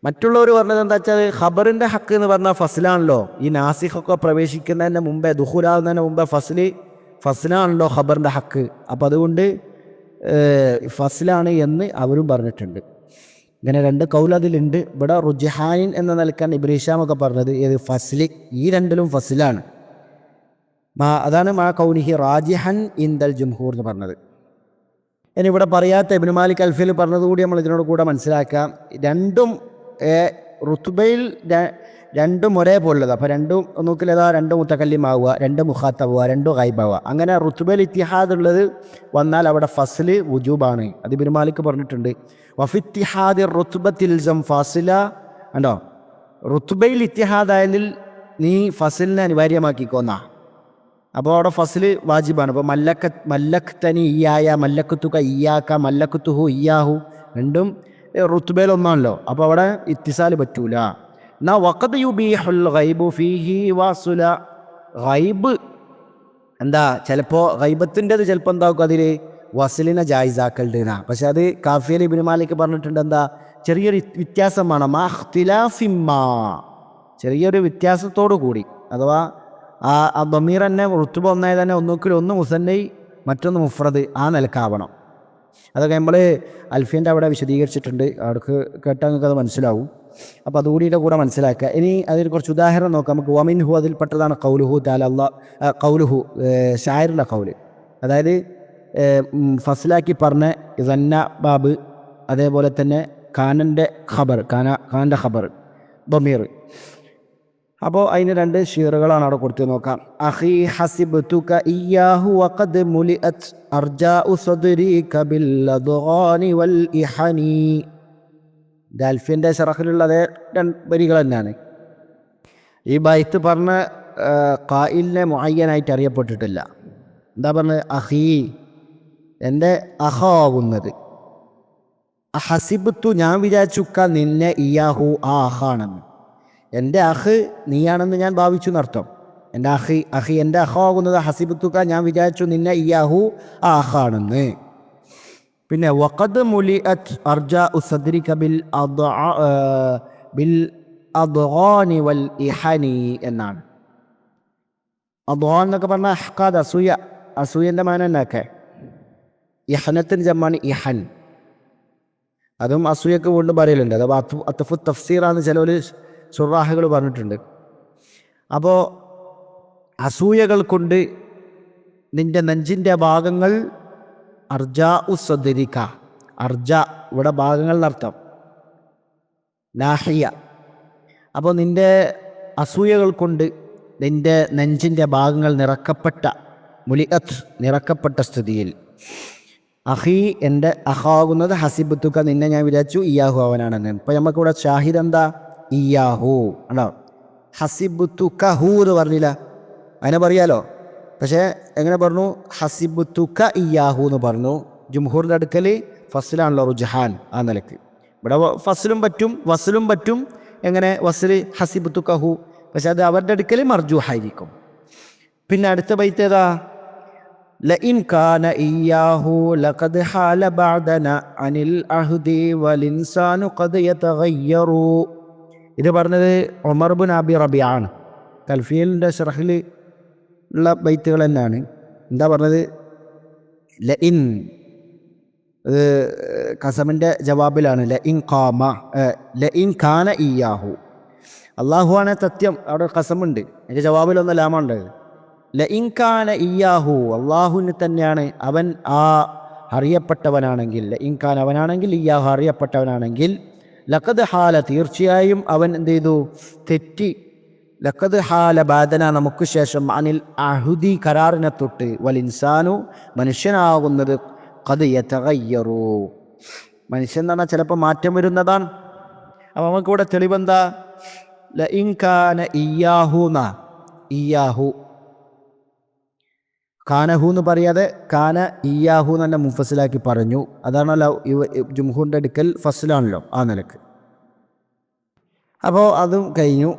[SPEAKER 2] മറ്റുള്ളവർ പറഞ്ഞത് എന്താ വെച്ചാൽ, ഖബറിൻ്റെ ഹക്ക് എന്ന് പറഞ്ഞാൽ ഫസ്ലാണല്ലോ. ഈ നാസിഖൊക്കെ പ്രവേശിക്കുന്നതിന് മുമ്പേ, ദുഖൂലാകുന്നതിന് മുമ്പേ ഫസ്ലാണല്ലോ ഖബറിൻ്റെ ഹക്ക്. അപ്പോൾ അതുകൊണ്ട് ഫസ്ലാണ് എന്ന് അവരും പറഞ്ഞിട്ടുണ്ട്. ഇങ്ങനെ രണ്ട് കൗലതിലുണ്ട്. ഇവിടെ റുജ്ഹാനിൻ എന്ന നിലക്കാണ് ഇബ്നു ഹിശാമൊക്കെ പറഞ്ഞത്, ഏത് ഫസ്ലി, ഈ രണ്ടിലും ഫസ്ലാണ്. അതാണ് മാ കൗനിഹി റാജിഹൻ ഇൻദൽ ജുംഹൂർ എന്ന് പറഞ്ഞത്. ഇനി ഇവിടെ പറയാത്ത ഇബ്നു മാലിക് അൽഫിൽ പറഞ്ഞത് കൂടി നമ്മൾ ഇതിനോട് കൂടെ മനസ്സിലാക്കാം. രണ്ടും റുത്ബയിൽ രണ്ടും ഒരേപോലുള്ളത്. അപ്പോൾ രണ്ടും നോക്കിലേതാ, രണ്ട് മുത്തക്കല്ലിമാവുക, രണ്ട് മുഖാത്തവുക, രണ്ടും ഗൈബാവുക. അങ്ങനെ റുത്ബയിൽ ഇത്തിഹാദ് ഉള്ളത് വന്നാൽ അവിടെ ഫസ്ല് വുജൂബാണ്. അത് ഇബ്നു മാലിക് പറഞ്ഞിട്ടുണ്ട്. വഫിത്തിഹാദി റുത്ബത്തിൽ ജം ഫാസില, കണ്ടോ, റുത്ബയിൽ ഇത്തിഹാദായതിൽ നീ ഫസിലിനെ അനിവാര്യമാക്കിക്കോന്നാ. അപ്പോൾ അവിടെ ഫസ്ല് വാജിബാണ്. അപ്പോൾ മല്ലക്തനി ഇയ്യായ, മല്ലക്കുത്തുക ഇയ്യാക്ക, മല്ലക്കുത്തുഹു ഇയ്യാഹു, രണ്ടും റുത്ബയിലൊന്നാണല്ലോ. അപ്പോൾ അവിടെ ഇത്തിസാൽ പറ്റൂല. എന്നാ വഖദ് യുബീഹുൽ ഗൈബു ഫീഹി വാസുല, ഗൈബ് എന്താ ചിലപ്പോൾ ഗൈബത്തിൻ്റെത് ചിലപ്പോൾ എന്താക്കും, അതിൽ വസ്ലിനെ ജായിസാക്കലുണ്ട് എന്നാ. പക്ഷെ അത് കാഫിയൽ ഇബ്നു മാലിക് പറഞ്ഞിട്ടുണ്ട്, എന്താ ചെറിയൊരു വ്യത്യാസമാണ്, മാ ഇഖ്തിലാഫിമ്മാ, ചെറിയൊരു വ്യത്യാസത്തോടു കൂടി. അഥവാ ആ ദമീർ തന്നെ റുത്ബ ഒന്നായി തന്നെ ഒന്നുകിൽ ഒന്ന് മുസന്നൈ മറ്റൊന്ന് മുഫ്രദ്, ആ നിലക്കാവണം. അതൊക്കെ നമ്മൾ അൽഫിയൻ്റെ അവിടെ വിശദീകരിച്ചിട്ടുണ്ട്, അവിടേക്ക് കേട്ടാൽ നിങ്ങൾക്ക് അത് മനസ്സിലാവും. അപ്പോൾ അതുകൂടിയുടെ കൂടെ മനസ്സിലാക്കുക. ഇനി അതിൽ കുറച്ച് ഉദാഹരണം നോക്കാം നമുക്ക്. വമിൻഹു, അതിൽപ്പെട്ടതാണ് കൗലുഹു തആല, കൗലുഹു ഷായറിൻ്റെ കൗല്, അതായത് ഫസ്ലാക്കി പറഞ്ഞ സന്ന ബാബ്, അതേപോലെ തന്നെ കാനൻ്റെ ഖബർ, കാനൻ്റെ ഖബർ ദമീർ. അപ്പോൾ അതിന് രണ്ട് ഷീറുകളാണ് അവിടെ കൊടുത്ത് നോക്കാം. അഖി ഹസിബ്തുക ഇയ്യാഹു വഖദ് മുലിഅത് അർജാഉ സദ്രിക ബിൽ അദ്ഗാനി വൽ ഇഹനി. ദാൽഫിൻ്റെ ശറഹിലുള്ള അതേ രണ്ട് വരികൾ തന്നെയാണ്. ഈ ബൈത്ത് പറഞ്ഞ ഖായിലിനെ മുഅയ്യനായിട്ട് അറിയപ്പെട്ടിട്ടില്ല. എന്താ പറഞ്ഞത്? അഹീ, എൻ്റെ അഹാവുന്നത്. ഹസിബത്തു, ഞാൻ വിചാരിച്ചുക്ക നിന്നെ ഇയാഹു, ആ അഹാണെന്ന്. എൻ്റെ അഹ് നീയാണെന്ന് ഞാൻ ഭാവിച്ചു എന്നർത്ഥം. എൻ്റെ അഹി എൻ്റെ അഹാകുന്നത് ഹസിബത്തുക്ക, ഞാൻ വിചാരിച്ചു നിന്നെ ഇയാഹു, ആ അഹാണെന്ന്. പിന്നെ വഖദ് മുലിഅത് അർജാഉ സദ്രിക ബിൽ അദ്ഗാനി വൽ ഇഹനി എന്നാണ്. അദ്ഗാൻ എന്നൊക്കെ പറഞ്ഞാൽ അഹ്ഖാദ്, അസൂയ. അസൂയൻ്റെ മാന എന്നൊക്കെ. ഇഹനത്തിന് ജമ്മാണ് ഇഹൻ. അതും അസൂയൊക്കെ വീണ്ടും പറയലുണ്ട്. അത് അത്ഫു തഫ്സീറാന്ന് ചിലവർ ശുറാഹുകൾ പറഞ്ഞിട്ടുണ്ട്. അപ്പോൾ അസൂയകൾ കൊണ്ട് നിൻ്റെ നെഞ്ചിൻ്റെ ഭാഗങ്ങൾ അർജാ ഉസ്സദ്രിക, അർജ ഇവിടെ ഭാഗങ്ങൾ എന്നർത്ഥം, നാഹിയ. അപ്പോൾ നിൻ്റെ അസൂയകൾ കൊണ്ട് നിൻ്റെ നെഞ്ചിൻ്റെ ഭാഗങ്ങൾ നിറക്കപ്പെട്ട, മുലിഅത്ത് നിറക്കപ്പെട്ട സ്ഥിതിയിൽ. അഹി എൻ്റെ അഹാകുന്നത് ഹസിബത്തുക്ക, നിന്നെ ഞാൻ വിചാരിച്ചു ഇയാഹു, അവനാണെന്ന്. ഇപ്പം നമുക്കിവിടെ ഷാഹിദ് എന്താ? ഇയാഹു ആണോ? ഹസിബത്തുക്ക ഹൂ എന്ന് പറഞ്ഞില്ല, അതിനെ പറയാലോ. പക്ഷേ എങ്ങനെ പറഞ്ഞു? ഹസിബത്തുക്ക ഇയാഹു എന്ന് പറഞ്ഞു. ജുംഹൂറിൻ്റെ അടുക്കൽ ഫസ്ലാണല്ലോ റുജ്ഹാൻ, ആ നിലക്ക്. ഇവിടെ ഫസ്ലും പറ്റും വസ്ലും പറ്റും. എങ്ങനെ? വസ്ല് ഹസിബത്തുക്ക ഹു. പക്ഷെ അത് അവരുടെ അടുക്കൽ മർജൂഹായിരിക്കും. പിന്നെ അടുത്ത ബൈത്ത് ഏതാ? ലഇൻ കാന ഇയ്യാഹു ലഖദ് ഹാല ബഅദന അനിൽ അഹ്ദി വൽഇൻസാനു ഖദ് യതഗയ്യറു. ഇത് പറഞ്ഞത് ഉമർ ബിൻ അബി റബിഅ ആണ്. കൽഫിയലിൻ്റെ ശറഹിൽ ഉള്ള ബൈത്തുകൾ തന്നെയാണ്. എന്താ പറഞ്ഞത്? ലഇൻ, ഖസമിൻ്റെ ജവാബിലാണ്. ലഇൻ കാന ഇയ്യാഹു, അള്ളാഹു ആണ് സത്യം. അവിടെ ഖസമുണ്ട്, അതിൻ്റെ ജവാബിലൊന്നും ലാമുണ്ടായത്. ലഇൻ കാന ഇയ്യാഹു, അള്ളാഹുവിന് തന്നെയാണ് അവൻ ആ അറിയപ്പെട്ടവനാണെങ്കിൽ. ലഇൻ കാന അവനാണെങ്കിൽ, ഇയ്യാഹു അറിയപ്പെട്ടവനാണെങ്കിൽ. ലഖദ് ഹാല തീർച്ചയായും അവൻ എന്ത് ചെയ്തു? തെറ്റി. ലഖദ് ഹാല ബാദന നമുക്ക് ശേഷം, അനിൽ അഹുദി കരാറിനെ തൊട്ട്, വൽ ഇൻസാനു മനുഷ്യനാകുന്നത്, ഖദ് യതഗയ്യറു മനുഷ്യൻ എന്ന് പറഞ്ഞാൽ ചിലപ്പോൾ മാറ്റം വരുന്നതാണ്. അപ്പോൾ നമുക്കിവിടെ തെളിവെന്താ? ലഇൻ കാന ഇയ്യാഹുന, ഇയ്യാഹു കാനഹു എന്ന് പറയാതെ കാന ഇയ്യാഹു എന്ന് തന്നെ മുഫസ്സിലാക്കി പറഞ്ഞു. അതാണല്ലോ ജുംഹൂറിൻ്റെ അടുക്കൽ ഫസ്ലാണല്ലോ, ആ നിലക്ക്. അപ്പോൾ അതും കഴിഞ്ഞു.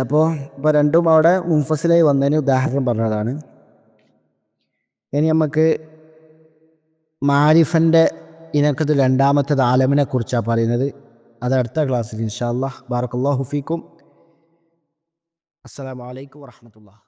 [SPEAKER 2] അപ്പോൾ രണ്ടും അവിടെ മുഫസ്സിലായി വന്നതിന് ഉദാഹരണം പറഞ്ഞതാണ്. ഇനി നമുക്ക് മാരിഫൻ്റെ ഇനക്കത്തിൽ രണ്ടാമത്തേത് ആലമിനെ കുറിച്ചാണ് പറയുന്നത്. അത് അടുത്ത ക്ലാസ്സിൽ ഇൻഷാ അല്ലാഹ്. ബാറക്കല്ലാഹു ഫീക്കും. അസ്സലാമു അലൈക്കും വറഹ്മത്തുള്ളാഹി.